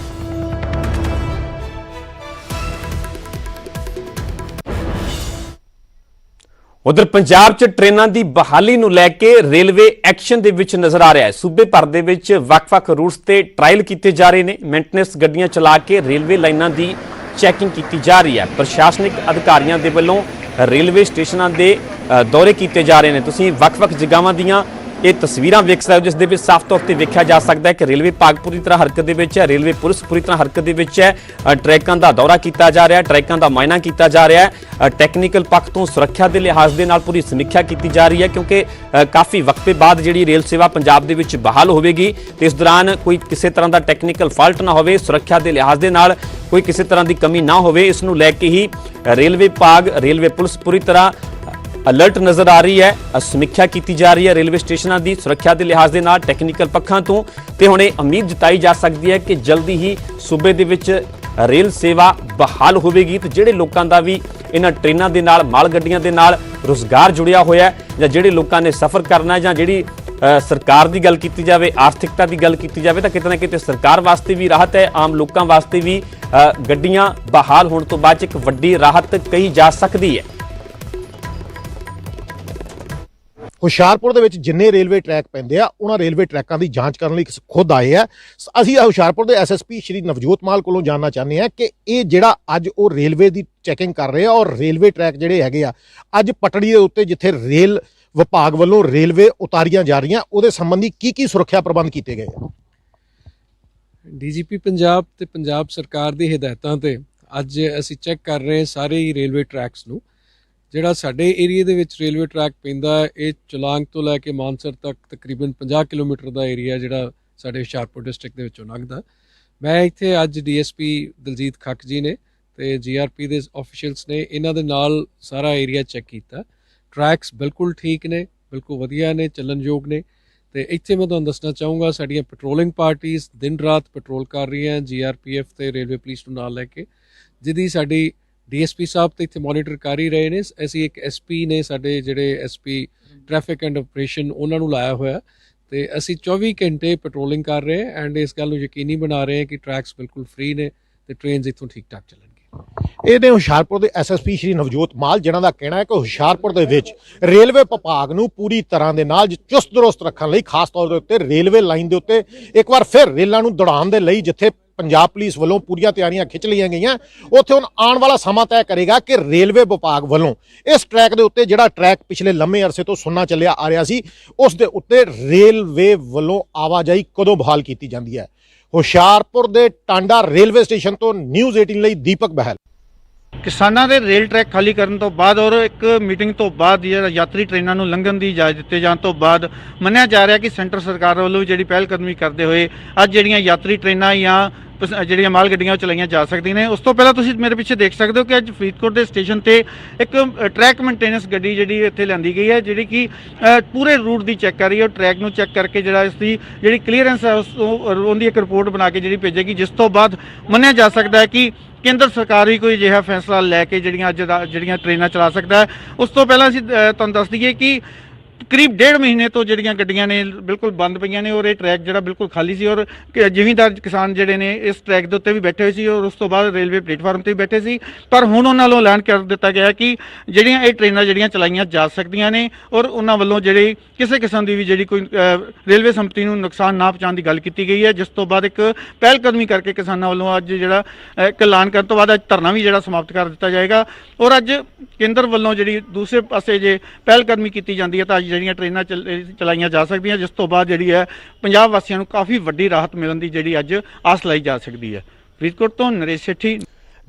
ਉਧਰ ਪੰਜਾਬ 'ਚ ਟ੍ਰੇਨਾਂ ਦੀ ਬਹਾਲੀ ਨੂੰ ਲੈ ਕੇ ਰੇਲਵੇ ਐਕਸ਼ਨ ਦੇ ਵਿੱਚ ਨਜ਼ਰ ਆ ਰਿਹਾ ਹੈ। ਸੂਬੇ ਭਰ ਦੇ ਵਿੱਚ ਵੱਖ-ਵੱਖ ਰੂਟਸ ਤੇ ਟ੍ਰਾਇਲ ਕੀਤੇ ਜਾ ਰਹੇ ਨੇ। ਮੇਨਟੇਨੈਂਸ ਗੱਡੀਆਂ ਚਲਾ ਕੇ ਰੇਲਵੇ ਲਾਈਨਾਂ ਦੀ ਚੈਕਿੰਗ ਕੀਤੀ ਜਾ ਰਹੀ ਹੈ। ਪ੍ਰਸ਼ਾਸਨਿਕ ਅਧਿਕਾਰੀਆਂ ਦੇ ਵੱਲੋਂ ਰੇਲਵੇ ਸਟੇਸ਼ਨਾਂ ਦੇ ਦੌਰੇ ਕੀਤੇ ਜਾ ਰਹੇ ਨੇ। ਤੁਸੀਂ ਵੱਖ-ਵੱਖ ਜਗ੍ਹਾਵਾਂ ਦੀਆਂ ਇਹ ਤਸਵੀਰਾਂ ਵੇਖ ਸਕਦੇ ਹੋ, ਜਿਸ ਦੇ ਵਿੱਚ ਸਾਫ਼ ਤੌਰ ਤੇ ਵੇਖਿਆ ਜਾ ਸਕਦਾ ਹੈ ਕਿ ਰੇਲਵੇ ਵਿਭਾਗ ਪੂਰੀ ਤਰ੍ਹਾਂ ਹਰਕਤ ਦੇ ਵਿੱਚ ਹੈ, ਰੇਲਵੇ ਪੁਲਿਸ ਪੂਰੀ ਤਰ੍ਹਾਂ ਹਰਕਤ ਦੇ ਵਿੱਚ ਹੈ। ਟਰੈਕਾਂ ਦਾ ਦੌਰਾ ਕੀਤਾ ਜਾ ਰਿਹਾ ਹੈ, ਟਰੈਕਾਂ ਦਾ ਮੁਆਇਨਾ ਕੀਤਾ ਜਾ ਰਿਹਾ ਹੈ। ਟੈਕਨੀਕਲ ਪੱਖ ਤੋਂ ਸੁਰੱਖਿਆ ਦੇ ਲਿਹਾਜ਼ ਦੇ ਨਾਲ ਪੂਰੀ ਸਮੀਖਿਆ ਕੀਤੀ ਜਾ ਰਹੀ ਹੈ, ਕਿਉਂਕਿ ਕਾਫੀ ਵਕਤ ਬਾਅਦ ਜਿਹੜੀ ਰੇਲ ਸੇਵਾ ਪੰਜਾਬ ਦੇ ਵਿੱਚ ਬਹਾਲ ਹੋਵੇਗੀ ਤੇ ਇਸ ਦੌਰਾਨ ਕੋਈ ਕਿਸੇ ਤਰ੍ਹਾਂ ਦਾ ਟੈਕਨੀਕਲ ਫਾਲਟ ਨਾ ਹੋਵੇ, ਸੁਰੱਖਿਆ ਦੇ ਲਿਹਾਜ਼ ਦੇ ਨਾਲ ਕੋਈ ਕਿਸੇ ਤਰ੍ਹਾਂ ਦੀ ਕਮੀ ਨਾ ਹੋਵੇ, ਇਸ ਨੂੰ ਲੈ ਕੇ ਹੀ ਰੇਲਵੇ ਵਿਭਾਗ, ਰੇਲਵੇ ਪੁਲਿਸ ਪੂਰੀ ਤਰ੍ਹਾਂ ਅਲਰਟ ਨਜ਼ਰ ਆ ਰਹੀ ਹੈ। ਸਮੀਖਿਆ ਕੀਤੀ ਜਾ ਰਹੀ ਹੈ ਰੇਲਵੇ ਸਟੇਸ਼ਨਾਂ ਦੀ ਸੁਰੱਖਿਆ ਦੇ ਲਿਹਾਜ਼ ਦੇ ਨਾਲ, ਟੈਕਨੀਕਲ ਪੱਖਾਂ ਤੋਂ, ਤੇ ਹੁਣ ਇਹ ਉਮੀਦ ਜਤਾਈ ਜਾ ਸਕਦੀ ਹੈ ਕਿ ਜਲਦੀ ਹੀ ਸੂਬੇ ਦੇ ਵਿੱਚ ਰੇਲ ਸੇਵਾ ਬਹਾਲ ਹੋਵੇਗੀ ਤੇ ਜਿਹੜੇ ਲੋਕਾਂ ਦਾ ਵੀ ਇਹਨਾਂ ਟ੍ਰੇਨਾਂ ਦੇ ਨਾਲ, ਮਾਲ ਗੱਡੀਆਂ ਦੇ ਨਾਲ ਰੁਜ਼ਗਾਰ ਜੁੜਿਆ ਹੋਇਆ ਜਾਂ ਜਿਹੜੇ ਲੋਕਾਂ ਨੇ ਸਫ਼ਰ ਕਰਨਾ, ਜਾਂ ਜਿਹੜੀ ਸਰਕਾਰ ਦੀ ਗੱਲ ਕੀਤੀ ਜਾਵੇ, ਆਰਥਿਕਤਾ ਦੀ ਗੱਲ ਕੀਤੀ ਜਾਵੇ, ਤਾਂ ਕਿਤੇ ਨਾ ਕਿਤੇ ਸਰਕਾਰ ਵਾਸਤੇ ਵੀ ਰਾਹਤ ਹੈ, ਆਮ ਲੋਕਾਂ ਵਾਸਤੇ ਵੀ ਗੱਡੀਆਂ ਬਹਾਲ ਹੋਣ ਤੋਂ ਬਾਅਦ ਇੱਕ ਵੱਡੀ ਰਾਹਤ ਕਹੀ ਜਾ ਸਕਦੀ ਹੈ। ਹੁਸ਼ਿਆਰਪੁਰ ਦੇ ਵਿੱਚ ਜਿੰਨੇ ਰੇਲਵੇ ਟਰੈਕ ਪੈਂਦੇ ਆ ਉਹਨਾਂ ਰੇਲਵੇ ਟਰੈਕਾਂ ਦੀ ਜਾਂਚ ਕਰਨ ਲਈ ਖੁਦ ਆਏ ਆ। ਅਸੀਂ ਹੁਸ਼ਿਆਰਪੁਰ ਦੇ ਐਸਐਸਪੀ ਸ਼੍ਰੀ ਨਵਜੋਤ ਮਾਲ ਕੋਲੋਂ ਜਾਣਨਾ ਚਾਹੁੰਦੇ ਆ ਕਿ ਇਹ ਜਿਹੜਾ ਅੱਜ ਉਹ ਰੇਲਵੇ ਦੀ ਚੈਕਿੰਗ ਕਰ ਰਹੇ ਆ ਔਰ ਰੇਲਵੇ ਟਰੈਕ ਜਿਹੜੇ ਹੈਗੇ ਆ ਅੱਜ ਪਟੜੀ ਦੇ ਉੱਤੇ ਜਿੱਥੇ ਰੇਲ ਵਿਭਾਗ ਵੱਲੋਂ ਰੇਲਵੇ ਉਤਾਰੀਆਂ ਜਾ ਰਹੀਆਂ, ਉਹਦੇ ਸੰਬੰਧੀ ਕੀ ਸੁਰੱਖਿਆ ਪ੍ਰਬੰਧ ਕੀਤੇ ਗਏ ਆ? ਡੀਜੀਪੀ ਪੰਜਾਬ ਤੇ ਪੰਜਾਬ ਸਰਕਾਰ ਦੀ ਹਦਾਇਤਾਂ ਤੇ ਅੱਜ ਅਸੀਂ ਚੈੱਕ ਕਰ ਰਹੇ ਸਾਰੇ ਹੀ ਰੇਲਵੇ ਟਰੈਕਸ ਨੂੰ। ਜਿਹੜਾ ਸਾਡੇ ਏਰੀਆ ਦੇ ਵਿੱਚ ਰੇਲਵੇ ਟਰੈਕ ਪੈਂਦਾ ਹੈ, ਇਹ ਚੁਲਾਂਗ ਤੋਂ ਲੈ ਕੇ ਮਾਨਸਰ ਤੱਕ ਤਕਰੀਬਨ 50 ਕਿਲੋਮੀਟਰ ਦਾ ਏਰੀਆ ਜਿਹੜਾ ਸਾਡੇ ਹੁਸ਼ਿਆਰਪੁਰ ਡਿਸਟ੍ਰਿਕਟ ਦੇ ਵਿੱਚੋਂ ਲੰਘਦਾ। ਮੈਂ ਇੱਥੇ ਅੱਜ ਡੀਐਸਪੀ ਦਲਜੀਤ ਖੱਕ ਜੀ ਨੇ ਤੇ ਜੀਆਰਪੀ ਦੇ ਆਫੀਸ਼ੀਅਲਸ ਨੇ ਇਹਨਾਂ ਦੇ ਨਾਲ ਸਾਰਾ ਏਰੀਆ ਚੈੱਕ ਕੀਤਾ। ਟਰੈਕਸ ਬਿਲਕੁਲ ਠੀਕ ਨੇ, ਬਿਲਕੁਲ ਵਧੀਆ ਨੇ, ਚੱਲਣਯੋਗ ਨੇ। ਤੇ ਇੱਥੇ ਮੈਂ ਤੁਹਾਨੂੰ ਦੱਸਣਾ ਚਾਹੂੰਗਾ ਸਾਡੀਆਂ ਪੈਟਰੋਲਿੰਗ ਪਾਰਟੀਆਂ ਦਿਨ ਰਾਤ ਪੈਟਰੋਲ ਕਰ ਰਹੀਆਂ, ਜੀਆਰਪੀਐਫ ਤੇ ਰੇਲਵੇ ਪੁਲਿਸ ਨੂੰ ਨਾਲ ਲੈ ਕੇ, ਜਿਹਦੀ ਸਾਡੀ ਡੀਐਸਪੀ ਸਾਹਿਬ ਤੇ ਇੱਥੇ ਮੋਨੀਟਰ ਕਰ ਹੀ ਰਹੇ ਨੇ। ਅਸੀਂ ਇੱਕ ਐਸਪੀ ਨੇ ਸਾਡੇ ਜਿਹੜੇ ਐਸਪੀ ਟ੍ਰੈਫਿਕ ਐਂਡ ਆਪਰੇਸ਼ਨ, ਉਹਨਾਂ ਨੂੰ ਲਾਇਆ ਹੋਇਆ ਤੇ ਅਸੀਂ 24 ਘੰਟੇ ਪੈਟਰੋਲਿੰਗ ਕਰ ਰਹੇ ਹਾਂ ਐਂਡ ਇਸ ਗੱਲ ਨੂੰ ਯਕੀਨੀ ਬਣਾ ਰਹੇ ਹਾਂ ਕਿ ਟਰੈਕਸ ਬਿਲਕੁਲ ਫ੍ਰੀ ਨੇ ਤੇ ਟ੍ਰੇਨਸ ਇੱਥੋਂ ਠੀਕ ਠਾਕ ਚੱਲਣਗੇ। ਇਹ ਨੇ ਹੁਸ਼ਿਆਰਪੁਰ ਦੇ ਐਸਐਸਪੀ ਸ਼੍ਰੀ ਨਵਜੋਤ ਮਾਲ, ਜਿਨ੍ਹਾਂ ਦਾ ਕਹਿਣਾ ਹੈ ਕਿ ਹੁਸ਼ਿਆਰਪੁਰ ਦੇ ਵਿੱਚ ਰੇਲਵੇ ਵਿਭਾਗ ਨੂੰ ਪੂਰੀ ਤਰ੍ਹਾਂ ਦੇ ਨਾਲ ਚੁਸਤ ਦਰੁਸਤ ਰੱਖਣ ਲਈ, ਖਾਸ ਤੌਰ ਦੇ ਉੱਤੇ ਰੇਲਵੇ ਲਾਈਨ ਦੇ ਉੱਤੇ ਇੱਕ ਵਾਰ ਫਿਰ ਰੇਲਾਂ ਨੂੰ ਦੌੜਾਉਣ ਦੇ ਲਈ ਜਿੱਥੇ ਪੰਜਾਬ ਪੁਲਿਸ ਵੱਲੋਂ ਪੂਰੀਆਂ ਤਿਆਰੀਆਂ ਖਿੱਚ ਲਈਆਂ ਗਈਆਂ, ਉੱਥੇ ਹੁਣ ਆਉਣ ਵਾਲਾ ਸਮਾਂ ਤੈਅ ਕਰੇਗਾ ਕਿ ਰੇਲਵੇ ਵਿਭਾਗ ਵੱਲੋਂ ਇਸ ਟਰੈਕ ਦੇ ਉੱਤੇ, ਜਿਹੜਾ ਟਰੈਕ ਪਿਛਲੇ ਲੰਮੇ ਅਰਸੇ ਤੋਂ ਸੁੰਨਾ ਚੱਲਿਆ ਆ ਰਿਹਾ ਸੀ, ਉਸ ਦੇ ਉੱਤੇ ਰੇਲਵੇ ਵੱਲੋਂ ਆਵਾਜਾਈ ਕਦੋਂ ਬਹਾਲ ਕੀਤੀ ਜਾਂਦੀ ਹੈ। ਹੁਸ਼ਿਆਰਪੁਰ ਦੇ ਟਾਂਡਾ ਰੇਲਵੇ ਸਟੇਸ਼ਨ ਤੋਂ ਨਿਊਜ਼ 18 ਲਈ ਦੀਪਕ ਬਹਿਲ। ਕਿਸਾਨਾਂ ਦੇ ਰੇਲ ਟਰੈਕ ਖਾਲੀ ਕਰਨ ਤੋਂ ਬਾਅਦ ਔਰ ਇੱਕ ਮੀਟਿੰਗ ਤੋਂ ਬਾਅਦ ਜਿਹੜਾ ਯਾਤਰੀ ਟ੍ਰੇਨਾਂ ਨੂੰ ਲੰਘਣ ਦੀ ਇਜਾਜ਼ਤ ਦਿੱਤੇ ਜਾਣ ਤੋਂ ਬਾਅਦ ਮੰਨਿਆ ਜਾ ਰਿਹਾ ਕਿ ਸੈਂਟਰ ਸਰਕਾਰ ਵੱਲੋਂ ਜਿਹੜੀ ਪਹਿਲ ਕਦਮੀ ਕਰਦੇ ਹੋਏ ਅੱਜ ਜਿਹੜੀਆਂ ਯਾਤਰੀ ਟ੍ਰੇਨਾਂ ਜਾਂ ਜਿਹੜੀਆਂ ਮਾਲ ਗੱਡੀਆਂ ਉਹ ਚਲਾਈਆਂ ਜਾ ਸਕਦੀਆਂ ਨੇ। ਉਸ ਤੋਂ ਪਹਿਲਾਂ ਤੁਸੀਂ ਮੇਰੇ ਪਿੱਛੇ ਦੇਖ ਸਕਦੇ ਹੋ ਕਿ ਅੱਜ ਫਰੀਦਕੋਟ ਦੇ ਸਟੇਸ਼ਨ ਤੇ ਇੱਕ ਟਰੈਕ ਮੇਨਟੇਨੈਂਸ ਗੱਡੀ ਜਿਹੜੀ ਇੱਥੇ ਲਿਆਂਦੀ ਗਈ ਹੈ, ਜਿਹੜੀ ਕਿ ਪੂਰੇ ਰੂਟ ਦੀ ਚੈੱਕ ਕਰ ਰਹੀ ਹੈ। ਟਰੈਕ ਨੂੰ ਚੈੱਕ ਕਰਕੇ ਜਿਹੜਾ ਇਸ ਦੀ ਜਿਹੜੀ ਕਲੀਅਰੈਂਸ ਹੈ ਉਹਦੀ ਇੱਕ ਰਿਪੋਰਟ ਬਣਾ ਕੇ ਜਿਹੜੀ ਭੇਜੇਗੀ, ਜਿਸ ਤੋਂ ਬਾਅਦ ਮੰਨਿਆ ਜਾ ਸਕਦਾ ਹੈ ਕਿ ਕੇਂਦਰ ਸਰਕਾਰ ਵੀ ਕੋਈ ਅਜਿਹਾ ਫੈਸਲਾ ਲੈ ਕੇ ਜਿਹੜੀਆਂ ਟ੍ਰੇਨਾਂ ਚਲਾ ਸਕਦਾ ਹੈ। ਉਸ ਤੋਂ ਪਹਿਲਾਂ ਅਸੀਂ ਤੁਹਾਨੂੰ ਦੱਸ ਦਈਏ ਕਿ ਕਰੀਬ 1.5 ਮਹੀਨੇ ਤੋਂ ਜਿਹੜੀਆਂ ਗੱਡੀਆਂ ਨੇ ਬਿਲਕੁਲ ਬੰਦ ਪਈਆਂ ਨੇ ਔਰ ਇਹ ਟਰੈਕ ਜਿਹੜਾ ਬਿਲਕੁਲ ਖਾਲੀ ਸੀ ਔਰ ਜ਼ਿਮੀਂਦਾਰ ਕਿਸਾਨ ਜਿਹੜੇ ਨੇ ਇਸ ਟਰੈਕ ਦੇ ਉੱਤੇ ਵੀ ਬੈਠੇ ਹੋਏ ਸੀ ਔਰ ਉਸ ਤੋਂ ਬਾਅਦ ਰੇਲਵੇ ਪਲੇਟਫਾਰਮ ਤੇ ਵੀ ਬੈਠੇ ਸੀ। ਪਰ ਹੁਣ ਉਹਨਾਂ ਵੱਲੋਂ ਐਲਾਨ ਕਰ ਦਿੱਤਾ ਗਿਆ ਕਿ ਜਿਹੜੀਆਂ ਇਹ ਟ੍ਰੇਨਾਂ ਜਿਹੜੀਆਂ ਚਲਾਈਆਂ ਜਾ ਸਕਦੀਆਂ ਨੇ ਔਰ ਉਹਨਾਂ ਵੱਲੋਂ ਜਿਹੜੀ ਕਿਸੇ ਕਿਸਮ ਦੀ ਵੀ ਜਿਹੜੀ ਕੋਈ ਰੇਲਵੇ ਸੰਪਤੀ ਨੂੰ ਨੁਕਸਾਨ ਨਾ ਪਹੁੰਚਾਉਣ ਦੀ ਗੱਲ ਕੀਤੀ ਗਈ ਹੈ, ਜਿਸ ਤੋਂ ਬਾਅਦ ਇੱਕ ਪਹਿਲ ਕਦਮੀ ਕਰਕੇ ਕਿਸਾਨਾਂ ਵੱਲੋਂ ਅੱਜ ਜਿਹੜਾ ਇੱਕ ਐਲਾਨ ਕਰਨ ਤੋਂ ਬਾਅਦ ਅੱਜ ਧਰਨਾ ਵੀ ਜਿਹੜਾ ਸਮਾਪਤ ਕਰ ਦਿੱਤਾ ਜਾਏਗਾ। ਔਰ ਅੱਜ ਕੇਂਦਰ ਵੱਲੋਂ ਜਿਹੜੀ ਦੂਸਰੇ ਪਾਸੇ ਜੇ ਪਹਿਲ ਕਦਮੀ ਕੀਤੀ ਜਾਂਦੀ ਹੈ ਤਾਂ ਅੱਜ ਜਿਹੜੀਆਂ ਟ੍ਰੇਨਾਂ ਚਲਾਈਆਂ ਜਾ ਸਕਦੀਆਂ, ਜਿਸ ਤੋਂ ਬਾਅਦ ਜਿਹੜੀ ਹੈ ਪੰਜਾਬ ਵਾਸੀਆਂ ਨੂੰ ਕਾਫੀ ਵੱਡੀ ਰਾਹਤ ਮਿਲਣ ਦੀ ਜਿਹੜੀ ਅੱਜ ਆਸ ਲਾਈ ਜਾ ਸਕਦੀ ਹੈ। ਫਰੀਦਕੋਟ ਤੋਂ ਨਰੇਸ਼ ਸੇਠੀ।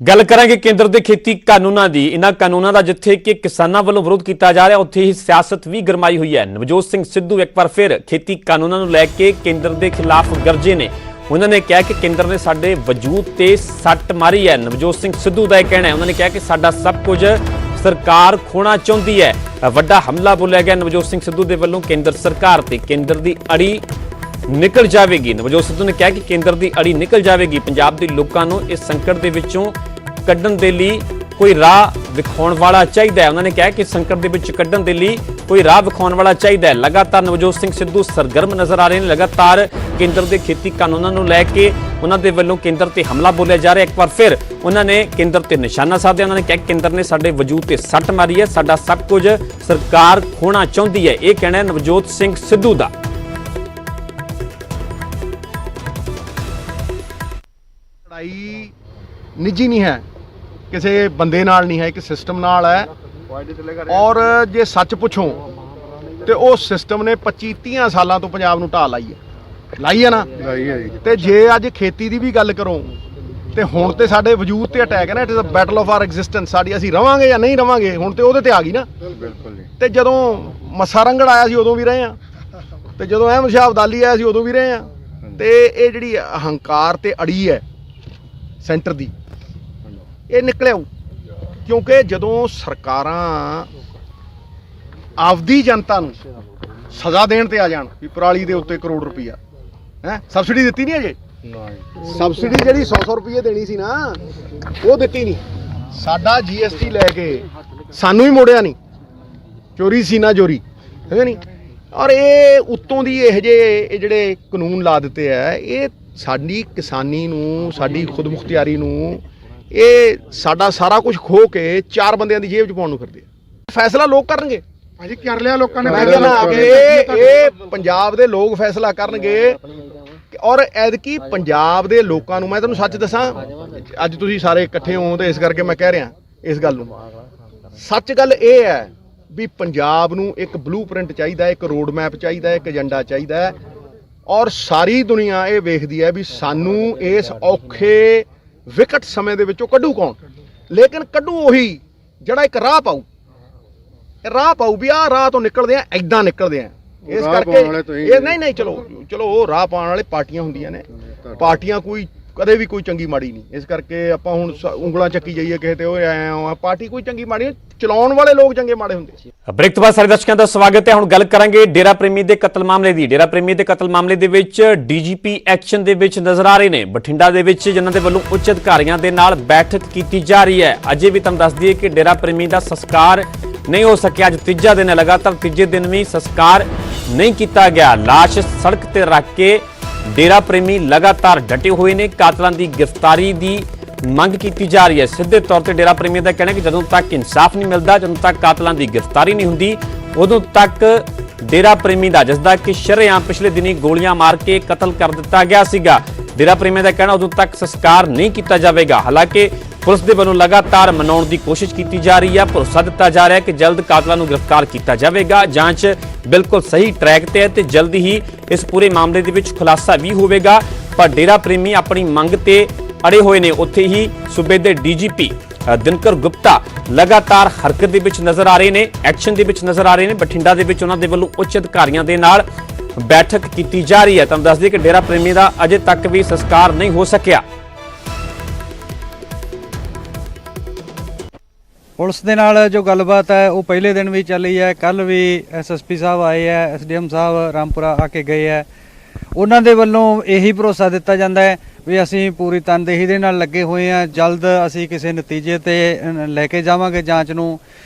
ਗੱਲ ਕਰਾਂਗੇ ਕੇਂਦਰ ਦੇ ਖੇਤੀ ਕਾਨੂੰਨਾਂ ਦੀ। ਇਹਨਾਂ ਕਾਨੂੰਨਾਂ ਦਾ ਜਿੱਥੇ ਕਿ ਕਿਸਾਨਾਂ ਵੱਲੋਂ ਵਿਰੋਧ ਕੀਤਾ ਜਾ ਰਿਹਾ, ਉੱਥੇ ਹੀ ਸਿਆਸਤ ਵੀ ਗਰਮਾਈ ਹੋਈ ਹੈ। ਨਵਜੋਤ ਸਿੰਘ ਸਿੱਧੂ ਇੱਕ ਵਾਰ ਫਿਰ ਖੇਤੀ ਕਾਨੂੰਨਾਂ ਨੂੰ ਲੈ ਕੇ ਕੇਂਦਰ ਦੇ ਖਿਲਾਫ ਗਰਜੇ ਨੇ। ਉਹਨਾਂ ਨੇ ਕਿਹਾ ਕਿ ਕੇਂਦਰ ਨੇ ਸਾਡੇ ਵਜੂਦ ਤੇ ਸੱਟ ਮਾਰੀ ਹੈ। ਨਵਜੋਤ ਸਿੰਘ ਸਿੱਧੂ ਦਾ ਇਹ ਕਹਿਣਾ ਹੈ। ਉਹਨਾਂ ਨੇ ਕਿਹਾ ਕਿ ਸਾਡਾ ਸਭ ਕੁਝ ਸਰਕਾਰ ਖੋਣਾ ਚਾਹੁੰਦੀ ਹੈ। ਵੱਡਾ ਹਮਲਾ ਬੋਲਿਆ ਗਿਆ ਨਵਜੋਤ ਸਿੰਘ ਸਿੱਧੂ ਦੇ ਵੱਲੋਂ ਕੇਂਦਰ ਸਰਕਾਰ ਤੇ। ਕੇਂਦਰ ਦੀ ਅੜੀ ਨਿਕਲ ਜਾਵੇਗੀ। ਨਵਜੋਤ ਸਿੱਧੂ ਨੇ ਕਿਹਾ ਕਿ ਕੇਂਦਰ ਦੀ ਅੜੀ ਨਿਕਲ ਜਾਵੇਗੀ। ਪੰਜਾਬ ਦੇ ਲੋਕਾਂ ਨੂੰ ਇਸ ਸੰਕਟ ਦੇ ਵਿੱਚੋਂ ਕੱਢਣ ਦੇ ਲਈ ਕੋਈ ਰਾਹ ਵਿਖਾਉਣ ਵਾਲਾ ਚਾਹੀਦਾ ਹੈ। ਉਹਨਾਂ ਨੇ ਕਿਹਾ ਕਿ ਸੰਕਟ ਦੇ ਵਿੱਚ ਕੱਢਣ ਦੇ ਲਈ ਕੋਈ ਰਾਹ ਵਿਖਾਉਣ ਵਾਲਾ ਚਾਹੀਦਾ ਹੈ। ਲਗਾਤਾਰ ਨਵਜੋਤ ਸਿੰਘ ਸਿੱਧੂ ਸਰਗਰਮ ਨਜ਼ਰ ਆ ਰਹੇ ਨੇ। ਲਗਾਤਾਰ ਕੇਂਦਰ ਦੇ ਖੇਤੀ ਕਾਨੂੰਨਾਂ ਨੂੰ ਲੈ ਕੇ ਉਹਨਾਂ ਦੇ ਵੱਲੋਂ ਕੇਂਦਰ ਤੇ ਹਮਲਾ ਬੋਲਿਆ ਜਾ ਰਿਹਾ। ਇੱਕ ਵਾਰ ਫਿਰ ਉਹਨਾਂ ਨੇ ਕੇਂਦਰ ਤੇ ਨਿਸ਼ਾਨਾ ਸਾਧਿਆ। ਉਹਨਾਂ ਨੇ ਕਿਹਾ ਕੇਂਦਰ ਨੇ ਸਾਡੇ ਵਜੂਦ ਤੇ ਸੱਟ ਮਾਰੀ ਹੈ। ਸਾਡਾ ਸਭ ਕੁਝ ਸਰਕਾਰ ਖੋਣਾ ਚਾਹੁੰਦੀ ਹੈ। ਇਹ ਕਹਿਣਾ ਹੈ ਨਵਜੋਤ ਸਿੰਘ ਸਿੱਧੂ ਦਾ। ਲੜਾਈ ਨਿੱਜੀ ਨਹੀਂ ਹੈ, ਕਿਸੇ ਬੰਦੇ ਨਾਲ ਨਹੀਂ ਹੈ, ਇੱਕ ਸਿਸਟਮ ਨਾਲ ਹੈ। ਔਰ ਜੇ ਸੱਚ ਪੁੱਛੋ ਤੇ ਉਹ ਸਿਸਟਮ ਨੇ 25-30 ਸਾਲਾਂ ਤੋਂ ਪੰਜਾਬ ਨੂੰ ਢਾਹ ਲਾਈ ਹੈ ਨਾ। ਤੇ ਜੇ ਅੱਜ ਖੇਤੀ ਦੀ ਵੀ ਗੱਲ ਕਰੋ ਤੇ ਹੁਣ ਤੇ ਸਾਡੇ ਵਜੂਦ ਤੇ ਅਟੈਕ ਹੈ ਨਾ। It is a battle of our existence. ਸਾਡੀ ਅਸੀਂ ਰਵਾਂਗੇ ਜਾਂ ਨਹੀਂ ਰਵਾਂਗੇ ਹੁਣ ਤੇ ਉਹਦੇ ਤੇ ਆ ਗਈ ਨਾ। ਬਿਲਕੁਲ। ਤੇ ਜਦੋਂ ਮੱਸਾ ਰੰਗੜ ਆਇਆ ਸੀ ਉਦੋਂ ਵੀ ਰਹੇ ਆ, ਤੇ ਜਦੋਂ ਅਹਿਮਦ ਸ਼ਾਹ ਅਬਦਾਲੀ ਆਇਆ ਸੀ ਉਦੋਂ ਵੀ ਰਹੇ ਆ। ਤੇ ਇਹ ਜਿਹੜੀ ਹੰਕਾਰ ਤੇ ਅੜੀ ਹੈ ਸੈਂਟਰ ਦੀ, ਇਹ ਨਿਕਲਿਆ ਕਿਉਂਕਿ ਜਦੋਂ ਸਰਕਾਰਾਂ ਆਪਦੀ ਜਨਤਾ ਨੂੰ ਸਜ਼ਾ ਦੇਣ ਤੇ ਆ ਜਾਣ ਵੀ ਪਰਾਲੀ ਦੇ ਉੱਤੇ ਕਰੋੜ ਰੁਪਈਆ ਸਬਸਿਡੀ ਦਿੱਤੀ ਨਹੀਂ ਅਜੇ। ਸਬਸਿਡੀ ਜਿਹੜੀ 100 ਰੁਪਏ ਦੇਣੀ ਸੀ ਨਾ ਉਹ ਦਿੱਤੀ ਨਹੀਂ। ਸਾਡਾ GST ਲੈ ਕੇ ਸਾਨੂੰ ਹੀ ਮੋੜਿਆ ਨਹੀਂ। ਚੋਰੀ ਸੀ ਨਾ ਚੋਰੀ ਹੈ ਨਹੀਂ। ਔਰ ਇਹ ਉੱਤੋਂ ਦੀ ਇਹ ਜਿਹੜੇ ਕਾਨੂੰਨ ਲਾ ਦਿੱਤੇ ਆ, ਇਹ ਸਾਡੀ ਕਿਸਾਨੀ ਨੂੰ, ਸਾਡੀ ਖੁਦਮੁਖਤਿਆਰੀ ਨੂੰ, ਇਹ ਸਾਡਾ ਸਾਰਾ ਕੁਝ ਖੋ ਕੇ 4 ਬੰਦਿਆਂ ਦੀ ਜੇਬ 'ਚ ਪਾਉਣ ਨੂੰ ਫਿਰਦੇ ਆ। ਫੈਸਲਾ ਲੋਕ ਕਰਨਗੇ। ਅਜੀ ਕਰ ਲਿਆ ਲੋਕਾਂ ਨੇ। ਮੈਂ ਕਹਿੰਦਾ ਇਹ ਪੰਜਾਬ ਦੇ ਲੋਕ ਫੈਸਲਾ ਕਰਨਗੇ। ਔਰ ਐਤਕੀ ਪੰਜਾਬ ਦੇ ਲੋਕਾਂ ਨੂੰ ਮੈਂ ਤੁਹਾਨੂੰ ਸੱਚ ਦੱਸਾਂ, ਅੱਜ ਤੁਸੀਂ ਸਾਰੇ ਇਕੱਠੇ ਹੋ ਤੇ ਇਸ ਕਰਕੇ ਮੈਂ ਕਹਿ ਰਿਹਾ ਇਸ ਗੱਲ ਨੂੰ। ਸੱਚ ਗੱਲ ਇਹ ਹੈ ਵੀ ਪੰਜਾਬ ਨੂੰ ਇੱਕ ਬਲੂਪ੍ਰਿੰਟ ਚਾਹੀਦਾ, ਇੱਕ ਰੋਡ ਮੈਪ ਚਾਹੀਦਾ, ਇੱਕ ਏਜੰਡਾ ਚਾਹੀਦਾ। ਔਰ ਸਾਰੀ ਦੁਨੀਆ ਇਹ ਵੇਖਦੀ ਹੈ ਵੀ ਸਾਨੂੰ ਇਸ ਔਖੇ ਵਿਕਟ ਸਮੇਂ ਦੇ ਵਿੱਚੋਂ ਕੱਢੂ ਕੌਣ। ਲੇਕਿਨ ਕੱਢੂ ਉਹੀ ਜਿਹੜਾ ਇੱਕ ਰਾਹ ਪਾਊ ਵੀ ਆਹ ਰਾਹ ਤੋਂ ਨਿਕਲਦੇ ਆ, ਐਦਾਂ ਨਿਕਲਦੇ ਆ। ਇਸ ਕਰਕੇ ਇਹ ਨਹੀਂ ਚਲੋ ਉਹ ਰਾਹ ਪਾਉਣ ਵਾਲੇ ਪਾਰਟੀਆਂ ਹੁੰਦੀਆਂ ਨੇ। ਪਾਰਟੀਆਂ ਕੋਈ ਕਦੇ ਵੀ ਕੋਈ ਚੰਗੀ ਮਾੜੀ ਨਹੀਂ। ਇਸ ਕਰਕੇ ਆਪਾਂ ਹੁਣ ਉਂਗਲਾਂ ਚੱਕੀ ਜਾਈਏ ਕਿਸੇ ਤੇ, ਉਹ ਆਏ ਆ ਪਾਰਟੀ ਕੋਈ ਚੰਗੀ ਮਾੜੀ ਨਹੀਂ, ਚਲਾਉਣ ਵਾਲੇ ਲੋਕ ਚੰਗੇ ਮਾੜੇ ਹੁੰਦੇ। ਬ੍ਰੇਕ ਤੋਂ ਬਾਅਦ ਸਾਰੇ ਦਰਸ਼ਕਾਂ ਦਾ ਸਵਾਗਤ ਹੈ। ਹੁਣ ਗੱਲ ਕਰਾਂਗੇ ਡੇਰਾ ਪ੍ਰੇਮੀ ਦੇ ਕਤਲ ਮਾਮਲੇ ਦੀ। ਡੇਰਾ ਪ੍ਰੇਮੀ ਦੇ ਕਤਲ ਮਾਮਲੇ ਦੇ ਵਿੱਚ DGP ਐਕਸ਼ਨ ਦੇ ਵਿੱਚ ਨਜ਼ਰ ਆ ਰਹੇ ਨੇ। ਬਠਿੰਡਾ ਦੇ ਵਿੱਚ ਜਿਨ੍ਹਾਂ ਦੇ ਵੱਲੋਂ ਉੱਚ ਅਧਿਕਾਰੀਆਂ ਦੇ ਨਾਲ ਬੈਠਕ ਕੀਤੀ ਜਾ ਰਹੀ ਹੈ। ਅਜੇ ਵੀ ਤੁਹਾਨੂੰ ਦੱਸ ਦਈਏ ਕਿ ਡੇਰਾ ਪ੍ਰੇਮੀ ਦਾ ਸੰਸਕਾਰ ਨਹੀਂ ਹੋ ਸਕਿਆ। ਅੱਜ ਤੀਜਾ ਦਿਨ ਹੈ, ਲਗਾਤਾਰ ਤੀਜੇ ਦਿਨ ਵੀ ਸੰਸਕਾਰ ਨਹੀਂ ਕੀਤਾ ਗਿਆ। ਲਾਸ਼ ਸੜਕ ਤੇ ਰੱਖ ਕੇ ਡੇਰਾ ਪ੍ਰੇਮੀ ਲਗਾਤਾਰ ਡਟੇ ਹੋਏ ਨੇ। ਕਾਤਲਾਂ ਦੀ ਗ੍ਰਿਫਤਾਰੀ ਦੀ ਮੰਗ ਕੀਤੀ ਜਾ ਰਹੀ ਹੈ। ਸਿੱਧੇ ਤੌਰ ਤੇ ਡੇਰਾ ਪ੍ਰੇਮੀ ਦਾ ਕਹਿਣਾ ਕਿ ਜਦੋਂ ਤੱਕ ਇਨਸਾਫ ਨਹੀਂ ਮਿਲਦਾ, ਜਦੋਂ ਤੱਕ ਕਾਤਲਾਂ ਦੀ ਗ੍ਰਿਫਤਾਰੀ ਨਹੀਂ ਹੁੰਦੀ, ਉਦੋਂ ਤੱਕ ਡੇਰਾ ਪ੍ਰੇਮੀ ਦਾ, ਜਿਸਦਾ ਕਿ ਸ਼ਰੇਆਮ ਪਿਛਲੇ ਦਿਨੀ ਗੋਲੀਆਂ ਮਾਰ ਕੇ ਕਤਲ ਕਰ ਦਿੱਤਾ ਗਿਆ ਸੀਗਾ, ਡੇਰਾ ਪ੍ਰੇਮੀ ਦਾ ਕਹਿਣਾ ਉਦੋਂ ਤੱਕ ਸੰਸਕਾਰ ਨਹੀਂ ਕੀਤਾ ਜਾਵੇਗਾ। ਹਾਲਾਂਕਿ ਪੁਲਿਸ ਦੇ ਵੱਲੋਂ ਲਗਾਤਾਰ ਮਨਾਉਣ ਦੀ ਕੋਸ਼ਿਸ਼ ਕੀਤੀ ਜਾ ਰਹੀ ਹੈ। ਭਰੋਸਾ ਦਿੱਤਾ ਜਾ ਰਿਹਾ ਹੈ ਕਿ ਜਲਦ ਕਾਤਲਾਂ ਨੂੰ ਗ੍ਰਿਫਤਾਰ ਕੀਤਾ ਜਾਵੇਗਾ। ਜਾਂਚ ਬਿਲਕੁਲ ਸਹੀ ਟਰੈਕ ਤੇ ਹੈ ਤੇ ਜਲਦੀ ਹੀ ਇਸ ਪੂਰੇ ਮਾਮਲੇ ਦੇ ਵਿੱਚ ਖੁਲਾਸਾ ਵੀ ਹੋਵੇਗਾ। ਪਰ ਡੇਰਾ ਪ੍ਰੇਮੀ ਆਪਣੀ ਮੰਗ ਤੇ ਅੜੇ ਹੋਏ ਨੇ। ਉੱਥੇ ਹੀ ਸੂਬੇ ਦੇ DGP ਦਿਨਕਰ ਗੁਪਤਾ ਲਗਾਤਾਰ ਹਰਕਤ ਦੇ ਵਿੱਚ ਨਜ਼ਰ ਆ ਰਹੇ ਨੇ, ਐਕਸ਼ਨ ਦੇ ਵਿੱਚ ਨਜ਼ਰ ਆ ਰਹੇ ਨੇ। ਬਠਿੰਡਾ ਦੇ ਵਿੱਚ ਉਹਨਾਂ ਦੇ ਵੱਲੋਂ ਉੱਚ ਅਧਿਕਾਰੀਆਂ ਦੇ ਨਾਲ ਬੈਠਕ ਕੀਤੀ ਜਾ ਰਹੀ ਹੈ। ਤੁਹਾਨੂੰ ਦੱਸ ਦਈਏ ਕਿ ਡੇਰਾ ਪ੍ਰੇਮੀ ਦਾ ਅਜੇ ਤੱਕ ਵੀ ਸੰਸਕਾਰ ਨਹੀਂ ਹੋ ਸਕਿਆ। ਪੁਲਿਸ ਦੇ ਨਾਲ ਜੋ ਗੱਲਬਾਤ ਹੈ ਉਹ ਪਹਿਲੇ ਦਿਨ ਵੀ ਚੱਲੀ ਹੈ। ਕੱਲ ਵੀ SSP ਸਾਹਿਬ ਆਏ ਹੈ, SDM ਸਾਹਿਬ ਰਾਮਪੁਰਾ ਆ ਕੇ ਗਏ ਹੈ। ਉਹਨਾਂ ਦੇ ਵੱਲੋਂ ਇਹੀ ਭਰੋਸਾ ਦਿੱਤਾ ਜਾਂਦਾ ਹੈ ਵੀ ਅਸੀਂ ਪੂਰੀ ਤਨਦੇਹੀ ਦੇ ਨਾਲ ਲੱਗੇ ਹੋਏ ਹਾਂ। ਜਲਦ ਅਸੀਂ ਕਿਸੇ ਨਤੀਜੇ ਤੇ ਲੈ ਕੇ ਜਾਵਾਂਗੇ ਜਾਂਚ ਨੂੰ।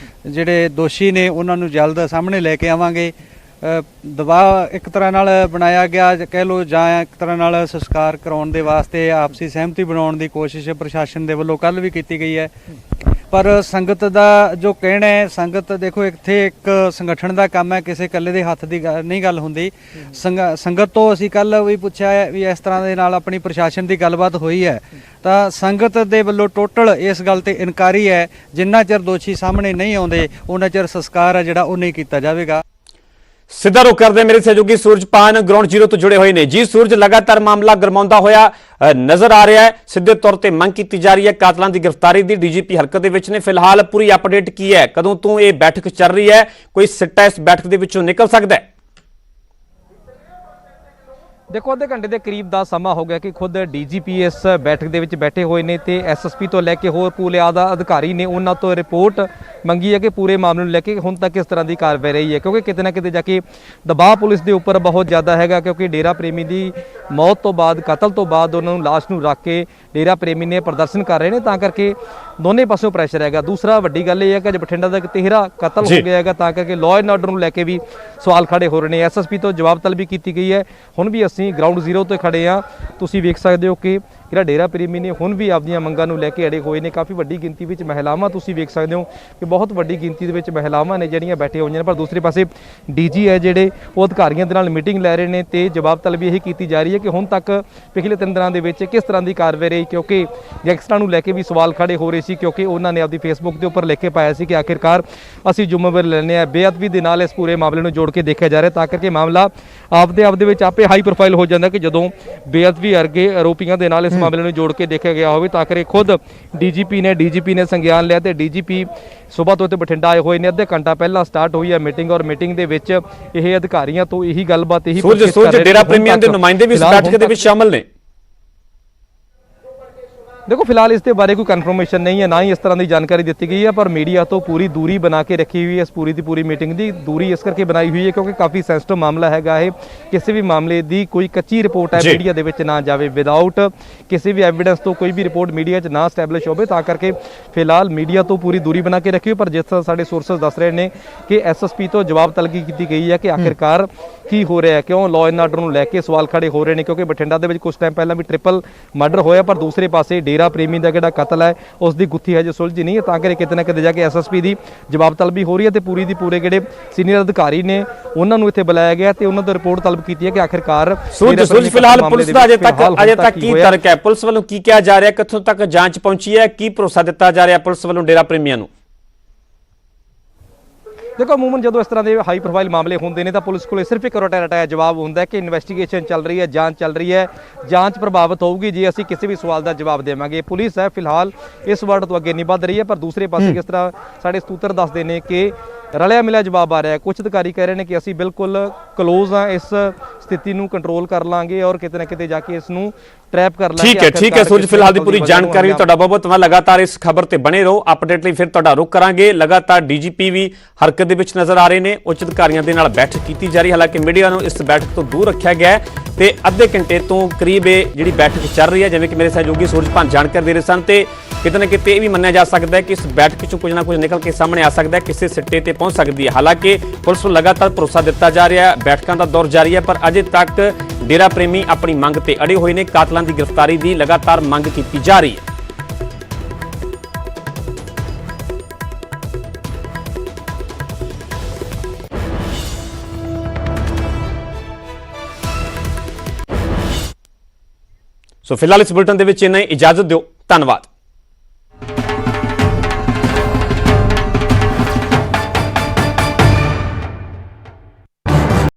ਜਿਹੜੇ ਦੋਸ਼ੀ ਨੇ ਉਹਨਾਂ ਨੂੰ ਜਲਦ ਸਾਹਮਣੇ ਲੈ ਕੇ ਆਵਾਂਗੇ। ਦਬਾਅ ਇੱਕ ਤਰ੍ਹਾਂ ਨਾਲ ਬਣਾਇਆ ਗਿਆ ਕਹਿ ਲਓ, ਜਾਂ ਇੱਕ ਤਰ੍ਹਾਂ ਨਾਲ ਸੰਸਕਾਰ ਕਰਾਉਣ ਦੇ ਵਾਸਤੇ ਆਪਸੀ ਸਹਿਮਤੀ ਬਣਾਉਣ ਦੀ ਕੋਸ਼ਿਸ਼ ਪ੍ਰਸ਼ਾਸਨ ਦੇ ਵੱਲੋਂ ਕੱਲ ਵੀ ਕੀਤੀ ਗਈ ਹੈ। ਪਰ ਸੰਗਤ ਦਾ ਜੋ ਕਹਿਣਾ ਹੈ, ਸੰਗਤ ਦੇਖੋ ਇੱਥੇ ਇੱਕ ਸੰਗਠਨ ਦਾ ਕੰਮ ਹੈ, ਕਿਸੇ ਇਕੱਲੇ ਦੇ ਹੱਥ ਦੀ ਨਹੀਂ ਗੱਲ ਹੁੰਦੀ। ਸੰਗਤ ਤੋਂ ਅਸੀਂ ਕੱਲ ਵੀ ਪੁੱਛਿਆ ਹੈ ਵੀ ਇਸ ਤਰ੍ਹਾਂ ਦੇ ਨਾਲ ਆਪਣੀ ਪ੍ਰਸ਼ਾਸਨ ਦੀ ਗੱਲਬਾਤ ਹੋਈ ਹੈ, ਤਾਂ ਸੰਗਤ ਦੇ ਵੱਲੋਂ ਟੋਟਲ ਇਸ ਗੱਲ ਤੇ ਇਨਕਾਰੀ ਹੈ, ਜਿੰਨਾ ਚਿਰ ਦੋਸ਼ੀ ਸਾਹਮਣੇ ਨਹੀਂ ਆਉਂਦੇ ਉਹਨਾਂ ਚਿਰ ਸੰਸਕਾਰ ਹੈ ਜਿਹੜਾ ਉਹ ਨਹੀਂ ਕੀਤਾ ਜਾਵੇਗਾ। ਸਿੱਧਾ ਰੁਖ ਕਰਦੇ ਮੇਰੇ ਸਹਿਯੋਗੀ ਸੂਰਜਪਾਨ ਗਰਾਊਂਡ ਜ਼ੀਰੋ ਤੋਂ ਜੁੜੇ ਹੋਏ ਨੇ। ਜੀ ਸੂਰਜ, ਲਗਾਤਾਰ ਮਾਮਲਾ ਗਰਮਾਉਂਦਾ ਹੋਇਆ ਨਜ਼ਰ ਆ ਰਿਹਾ ਹੈ। ਸਿੱਧੇ ਤੌਰ ਤੇ ਮੰਗ ਕੀਤੀ ਜਾ ਰਹੀ ਹੈ ਕਾਤਲਾਂ ਦੀ ਗ੍ਰਿਫਤਾਰੀ ਦੀ। ਡੀਜੀਪੀ ਹਰਕਤ ਦੇ ਵਿੱਚ ਨੇ। ਫਿਲਹਾਲ ਪੂਰੀ ਅਪਡੇਟ ਕੀ ਹੈ? ਕਦੋਂ ਤੋਂ ਇਹ ਬੈਠਕ ਚੱਲ ਰਹੀ ਹੈ? ਕੋਈ ਸਿੱਟਾ ਇਸ ਬੈਠਕ ਦੇ ਵਿੱਚੋਂ ਨਿਕਲ ਸਕਦਾ ਹੈ? ਦੇਖੋ, ਅੱਧੇ ਘੰਟੇ ਦੇ ਕਰੀਬ ਦਾ ਸਮਾਂ ਹੋ ਗਿਆ ਕਿ ਖੁਦ ਡੀਜੀਪੀ ਇਸ ਬੈਠਕ ਦੇ ਵਿੱਚ ਬੈਠੇ ਹੋਏ ਨੇ ਤੇ ਐਸਐਸਪੀ ਤੋਂ ਲੈ ਕੇ ਹੋਰ ਪੂਰੇ ਆਲਾ ਅਧਿਕਾਰੀ ਨੇ ਉਹਨਾਂ ਤੋਂ ਰਿਪੋਰਟ ਮੰਗੀ ਹੈ ਕਿ ਪੂਰੇ ਮਾਮਲੇ ਨੂੰ ਲੈ ਕੇ ਹੁਣ ਤੱਕ ਕਿਸ ਤਰ੍ਹਾਂ ਦੀ ਕਾਰਵਾਈ ਰਹੀ ਹੈ, ਕਿਉਂਕਿ ਕਿਤੇ ਨਾ ਕਿਤੇ ਜਾ ਕੇ ਦਬਾਅ ਪੁਲਿਸ ਦੇ ਉੱਪਰ ਬਹੁਤ ਜ਼ਿਆਦਾ ਹੈਗਾ, ਕਿਉਂਕਿ ਡੇਰਾ ਪ੍ਰੇਮੀ ਦੀ ਮੌਤ ਤੋਂ ਬਾਅਦ, ਕਤਲ ਤੋਂ ਬਾਅਦ ਉਹਨਾਂ ਨੂੰ ਲਾਸ਼ ਨੂੰ ਰੱਖ ਕੇ ਡੇਰਾ ਪ੍ਰੇਮੀ ਨੇ ਪ੍ਰਦਰਸ਼ਨ ਕਰ ਰਹੇ ਨੇ, ਤਾਂ ਕਰਕੇ ਦੋਨੇ ਪਾਸਿਓਂ ਪ੍ਰੈਸ਼ਰ ਹੈਗਾ। ਦੂਸਰਾ ਵੱਡੀ ਗੱਲ ਇਹ ਹੈ ਕਿ ਅੱਜ ਬਠਿੰਡਾ ਦਾ ਇੱਕ ਤਿਹਰਾ ਕਤਲ ਹੋ ਗਿਆ ਹੈਗਾ, ਤਾਂ ਕਰਕੇ ਲਾਅ ਐਂਡ ਆਰਡਰ ਨੂੰ ਲੈ ਕੇ ਵੀ ਸਵਾਲ ਖੜੇ ਹੋ ਰਹੇ ਨੇ। ਐਸਐਸਪੀ ਤੋਂ ਜਵਾਬ ਤਲਬੀ ਕੀਤੀ ਗਈ ਹੈ। ਹੁਣ ਵੀ ਅਸੀਂ ਗਰਾਊਂਡ ਜ਼ੀਰੋ ਤੇ ਖੜੇ ਆ। ਤੁਸੀਂ ਵੇਖ ਸਕਦੇ ਹੋ ਕਿ ਜਿਹੜਾ ਡੇਰਾ ਪ੍ਰੇਮੀ ਨੇ ਹੁਣ ਵੀ ਆਪਦੀਆਂ ਮੰਗਾਂ ਨੂੰ ਲੈ ਕੇ ਅੜੇ ਹੋਏ ਨੇ। ਕਾਫੀ ਵੱਡੀ ਗਿਣਤੀ ਵਿੱਚ ਮਹਿਲਾਵਾਂ ਤੁਸੀਂ ਵੇਖ ਸਕਦੇ ਹੋ ਕਿ ਬਹੁਤ ਵੱਡੀ ਗਿਣਤੀ ਦੇ ਵਿੱਚ ਮਹਿਲਾਵਾਂ ਨੇ ਜਿਹੜੀਆਂ ਬੈਠੇ ਹੋਈਆਂ ਨੇ। ਪਰ ਦੂਸਰੇ ਪਾਸੇ ਡੀਜੀ ਹੈ ਜਿਹੜੇ ਉਹ ਅਧਿਕਾਰੀਆਂ ਦੇ ਨਾਲ ਮੀਟਿੰਗ ਲੈ ਰਹੇ ਨੇ ਤੇ ਜਵਾਬ ਤਲਬੀ ਇਹੀ ਕੀਤੀ ਜਾ ਰਹੀ ਹੈ ਕਿ ਹੁਣ ਤੱਕ ਪਿਛਲੇ 3 ਦਿਨਾਂ ਦੇ ਵਿੱਚ ਕਿਸ ਤਰ੍ਹਾਂ ਦੀ ਕਾਰਵਾਈ ਰਹੀ, ਕਿਉਂਕਿ ਗੈਂਗਸਟਰਾਂ ਨੂੰ ਲੈ ਕੇ ਵੀ ਸਵਾਲ ਖੜੇ ਹੋ ਰਹੇ ਸੀ, ਕਿਉਂਕਿ ਉਹਨਾਂ ਨੇ ਆਪਦੀ ਫੇਸਬੁੱਕ ਦੇ ਉੱਪਰ ਲਿਖ ਕੇ ਪਾਇਆ ਸੀ ਕਿ ਆਖਿਰਕਾਰ ਅਸੀਂ ਜ਼ਿੰਮੇਵਾਰੀ ਲੈਂਦੇ ਹਾਂ। ਬੇਅਦਬੀ ਦੇ ਨਾਲ ਇਸ ਪੂਰੇ ਮਾਮਲੇ ਨੂੰ ਜੋੜ ਕੇ ਦੇਖਿਆ ਜਾ ਰਿਹਾ, ਤਾਂ ਕਰਕੇ ਮਾਮਲਾ ਆਪਦੇ ਵਿੱਚ ਆਪੇ ਹਾਈ ਪ੍ਰੋਫਾਈਲ ਹੋ ਜਾਂਦਾ ਕਿ ਜਦੋਂ ਬੇਅਦਬੀ ਵਰਗੇ ਆਰੋਪੀਆਂ ਦੇ ਨਾਲ ਇਸ ਮਾਮਲੇ ਨੂੰ ਜੋੜ ਕੇ ਦੇਖਿਆ ਗਿਆ ਹੋਵੇ। ਤਾਂ ਕਰਕੇ ਖੁਦ ਡੀਜੀਪੀ ਨੇ ਸੰਗਿਆਨ ਲਿਆ ਤੇ ਡੀਜੀਪੀ ਸਵੇਰ ਤੋਂ ਇੱਥੇ ਬਠਿੰਡਾ ਆਏ ਹੋਏ ਨੇ। ਅੱਧੇ ਘੰਟਾ ਪਹਿਲਾਂ ਸਟਾਰਟ ਹੋਈ ਹੈ ਮੀਟਿੰਗ, ਔਰ ਮੀਟਿੰਗ ਦੇ ਵਿੱਚ ਇਹ ਅਧਿਕਾਰੀਆਂ ਤੋਂ ਇਹੀ ਗੱਲਬਾਤ ਸੂਰਜ, ਡੇਰਾ ਪ੍ਰੇਮੀਆਂ ਦੇ ਨੁਮਾਇੰਦੇ ਵੀ ਇਸ ਬੈਠਕ ਦੇ ਵਿੱਚ ਸ਼ਾਮਲ ਨੇ। ਦੇਖੋ, ਫਿਲਹਾਲ ਇਸ ਦੇ ਬਾਰੇ ਕੋਈ ਕਨਫਰਮੇਸ਼ਨ ਨਹੀਂ ਹੈ, ਨਾ ਹੀ ਇਸ ਤਰ੍ਹਾਂ ਦੀ ਜਾਣਕਾਰੀ ਦਿੱਤੀ ਗਈ ਹੈ, ਪਰ ਮੀਡੀਆ ਤੋਂ ਪੂਰੀ ਦੂਰੀ ਬਣਾ ਕੇ ਰੱਖੀ ਹੋਈ ਹੈ। ਇਸ ਪੂਰੀ ਦੀ ਪੂਰੀ ਮੀਟਿੰਗ ਦੀ ਦੂਰੀ ਇਸ ਕਰਕੇ ਬਣਾਈ ਹੋਈ ਹੈ ਕਿਉਂਕਿ ਕਾਫੀ ਸੈਂਸਿਟਿਵ ਮਾਮਲਾ ਹੈਗਾ ਇਹ। ਕਿਸੇ ਵੀ ਮਾਮਲੇ ਦੀ ਕੋਈ ਕੱਚੀ ਰਿਪੋਰਟ ਹੈ ਮੀਡੀਆ ਦੇ ਵਿੱਚ ਨਾ ਜਾਵੇ, ਵਿਦਆਊਟ ਕਿਸੇ ਵੀ ਐਵੀਡੈਂਸ ਤੋਂ ਕੋਈ ਵੀ ਰਿਪੋਰਟ ਮੀਡੀਆ 'ਚ ਨਾ ਸਟੈਬਲਿਸ਼ ਹੋਵੇ, ਤਾਂ ਕਰਕੇ ਫਿਲਹਾਲ ਮੀਡੀਆ ਤੋਂ ਪੂਰੀ ਦੂਰੀ ਬਣਾ ਕੇ ਰੱਖੀ ਹੋਈ। ਪਰ ਜਿਸ ਤਰ੍ਹਾਂ ਸਾਡੇ ਸੋਰਸਸ ਦੱਸ ਰਹੇ ਨੇ ਕਿ ਐਸਐਸਪੀ ਤੋਂ ਜਵਾਬ ਤਲਬੀ ਕੀਤੀ ਗਈ ਹੈ ਕਿ ਆਖਿਰਕਾਰ ਕੀ ਹੋ ਰਿਹਾ ਹੈ, ਕਿਉਂ ਲਾਅ ਐਂਡ ਆਰਡਰ ਨੂੰ ਲੈ ਕੇ ਸਵਾਲ ਖੜੇ ਹੋ ਰਹੇ ਨੇ, ਕਿਉਂਕਿ ਬਠਿੰਡਾ ਦੇ ਵਿੱਚ ਕੁਝ ਟਾਈਮ ਪਹਿਲਾਂ ਵੀ ਟ੍ਰਿਪਲ ਮਰਡਰ ਹੋਇਆ, ਪਰ ਦੂਸਰੇ ਪਾਸੇ ਡੇਰਾ ਪ੍ਰੇਮੀ ਦਾ ਜਿਹੜਾ ਕਤਲ ਹੈ ਉਸ ਦੀ ਗੁੱਥੀ ਹਜੇ ਸੁਲਝੀ ਨਹੀਂ ਹੈ, ਤਾਂ ਕਰਕੇ ਕਿਤੇ ਨਾ ਕਿਤੇ ਜਾ ਕੇ ਐਸਐਸਪੀ ਦੀ ਜਵਾਬ ਤਲਬੀ ਹੋ ਰਹੀ ਹੈ ਤੇ ਪੂਰੀ ਦੀ ਪੂਰੇ ਜਿਹੜੇ ਸੀਨੀਅਰ ਅਧਿਕਾਰੀ ਨੇ ਉਹਨਾਂ ਨੂੰ ਇੱਥੇ ਬੁਲਾਇਆ ਗਿਆ ਤੇ ਉਹਨਾਂ ਤੋਂ ਰਿਪੋਰਟ ਤਲਬ ਕੀਤੀ ਹੈ ਕਿ ਆਖਿਰਕਾਰ ਸੂਰਜ, ਫਿਲਹਾਲ ਪੁਲਿਸ ਦਾ ਅਜੇ ਤੱਕ ਕੀ ਤਰਕ ਹੈ? ਪੁਲਿਸ ਵੱਲੋਂ ਕੀ ਕਿਹਾ ਜਾ ਰਿਹਾ? ਕਿੱਥੋਂ ਤੱਕ ਜਾਂਚ ਪਹੁੰਚੀ ਹੈ? ਕੀ ਭਰੋਸਾ ਦਿੱਤਾ ਜਾ ਰਿਹਾ ਪੁਲਿਸ ਵੱਲੋਂ ਡੇਰਾ ਪ੍ਰੇਮੀਆਂ ਨੂੰ? ਦੇਖੋ, ਅਮੂਮਨ ਜਦੋਂ ਇਸ ਤਰ੍ਹਾਂ ਦੇ ਹਾਈ ਪ੍ਰੋਫਾਈਲ ਮਾਮਲੇ ਹੁੰਦੇ ਨੇ ਤਾਂ ਪੁਲਿਸ ਕੋਲ ਸਿਰਫ ਇੱਕ ਰਟਾਇਆ ਜਵਾਬ ਹੁੰਦਾ ਹੈ ਕਿ ਇਨਵੈਸਟੀਗੇਸ਼ਨ ਚੱਲ ਰਹੀ ਹੈ, ਜਾਂਚ ਚੱਲ ਰਹੀ ਹੈ, ਜਾਂਚ ਪ੍ਰਭਾਵਿਤ ਹੋਊਗੀ ਜੇ ਅਸੀਂ ਕਿਸੇ ਵੀ ਸਵਾਲ ਦਾ ਜਵਾਬ ਦੇਵਾਂਗੇ। ਪੁਲਿਸ ਹੈ ਫਿਲਹਾਲ ਇਸ ਵਰਡ ਤੋਂ ਅੱਗੇ ਨਹੀਂ ਵੱਧ ਰਹੀ ਹੈ, ਪਰ ਦੂਸਰੇ ਪਾਸੇ ਕਿਸ ਤਰ੍ਹਾਂ ਸਾਡੇ ਸੂਤਰ ਦੱਸਦੇ ਨੇ ਕਿ ਰਲਿਆ ਮਿਲਿਆ ਜਵਾਬ ਆ ਰਿਹਾ ਹੈ। ਕੁਝ ਅਧਿਕਾਰੀ ਕਹਿ ਰਹੇ ਨੇ ਕਿ ਅਸੀਂ ਬਿਲਕੁਲ ਕਲੋਜ਼ ਹਾਂ, ਇਸ ਸਥਿਤੀ ਨੂੰ ਕੰਟਰੋਲ ਕਰ ਲਾਂਗੇ ਔਰ ਕਿਤੇ ਨਾ ਕਿਤੇ ਜਾ ਕੇ ਇਸ ਨੂੰ ਟ੍ਰੈਪ ਕਰ ਲਾਂਗੇ। ਠੀਕ ਹੈ ਸੂਰਜ, ਫਿਲਹਾਲ ਦੀ ਪੂਰੀ ਜਾਣਕਾਰੀ ਤੁਹਾਡਾ ਬਹੁਤ ਬਹੁਤ ਧੰਨਵਾਦ। ਲਗਾਤਾਰ ਇਸ ਖਬਰ ਤੇ ਬਣੇ ਰਹੋ, ਅਪਡੇਟ ਲਈ ਫਿਰ ਤੁਹਾਡਾ ਰੁਖ ਕਰਾਂਗੇ। ਲਗਾਤਾਰ ਡੀਜੀਪੀ ਵੀ ਹਰਕਤ ਦੇ ਵਿੱਚ ਨਜ਼ਰ ਆ ਰਹੇ ਨੇ। ਉੱਚ ਅਧਿਕਾਰੀਆਂ ਦੇ ਨਾਲ ਬੈਠਕ ਕੀਤੀ ਜਾ ਰਹੀ, ਹਾਲਾਂਕਿ ਮੀਡੀਆ ਨੂੰ ਇਸ ਬੈਠਕ ਤੋਂ ਦੂਰ ਰੱਖਿਆ ਗਿਆ ਤੇ ਅੱਧੇ ਘੰਟੇ ਤੋਂ ਕਰੀਬ ਇਹ ਜਿਹੜੀ ਬੈਠਕ ਚੱਲ ਰਹੀ ਹੈ, ਜਿਵੇਂ ਕਿ ਮੇਰੇ ਸਹਿਯੋਗੀ ਸੂਰਜਪਾਨ ਜਾਣਕਾਰੀ ਦੇ ਰਹੇ ਸਨ, ਤੇ ਕਿਤੇ ਨਾ ਕਿਤੇ ਇਹ ਵੀ ਮੰਨਿਆ ਜਾ ਸਕਦਾ ਹੈ ਕਿ ਇਸ ਬੈਠਕ ਚੋਂ ਕੁਝ ਨਾ ਕੁਝ ਨਿਕਲ ਕੇ ਸਾਹਮਣੇ ਆ ਸਕਦਾ ਹੈ, ਕਿਸੇ ਸਿੱਟੇ ਤੇ ਪਹੁੰਚ ਸਕਦੀ ਹੈ। ਹਾਲਾਂਕਿ ਪੁਲਿਸ ਨੂੰ ਲਗਾਤਾਰ ਭਰੋਸਾ ਦਿੱਤਾ ਜਾ ਰਿਹਾ ਹੈ, ਬੈਠਕਾਂ ਦਾ ਦੌਰ ਜਾਰੀ ਹੈ, ਪਰ ਅਜੇ ਤੱਕ ਡੇਰਾ ਪ੍ਰੇਮੀ ਆਪਣੀ ਮੰਗ ਤੇ ਅੜੇ ਹੋਏ ਨੇ। ਕਾਤਲਾਂ ਦੀ ਗ੍ਰਿਫਤਾਰੀ ਦੀ ਲਗਾਤਾਰ ਮੰਗ ਕੀਤੀ ਜਾ ਰਹੀ ਹੈ। ਸੋ ਫਿਲਹਾਲ ਇਸ ਬੁਲੇਟਿਨ ਦੇ ਵਿੱਚ ਇੰਨਾ ਹੀ। ਇਜਾਜ਼ਤ ਦਿਓ। ਧੰਨਵਾਦ।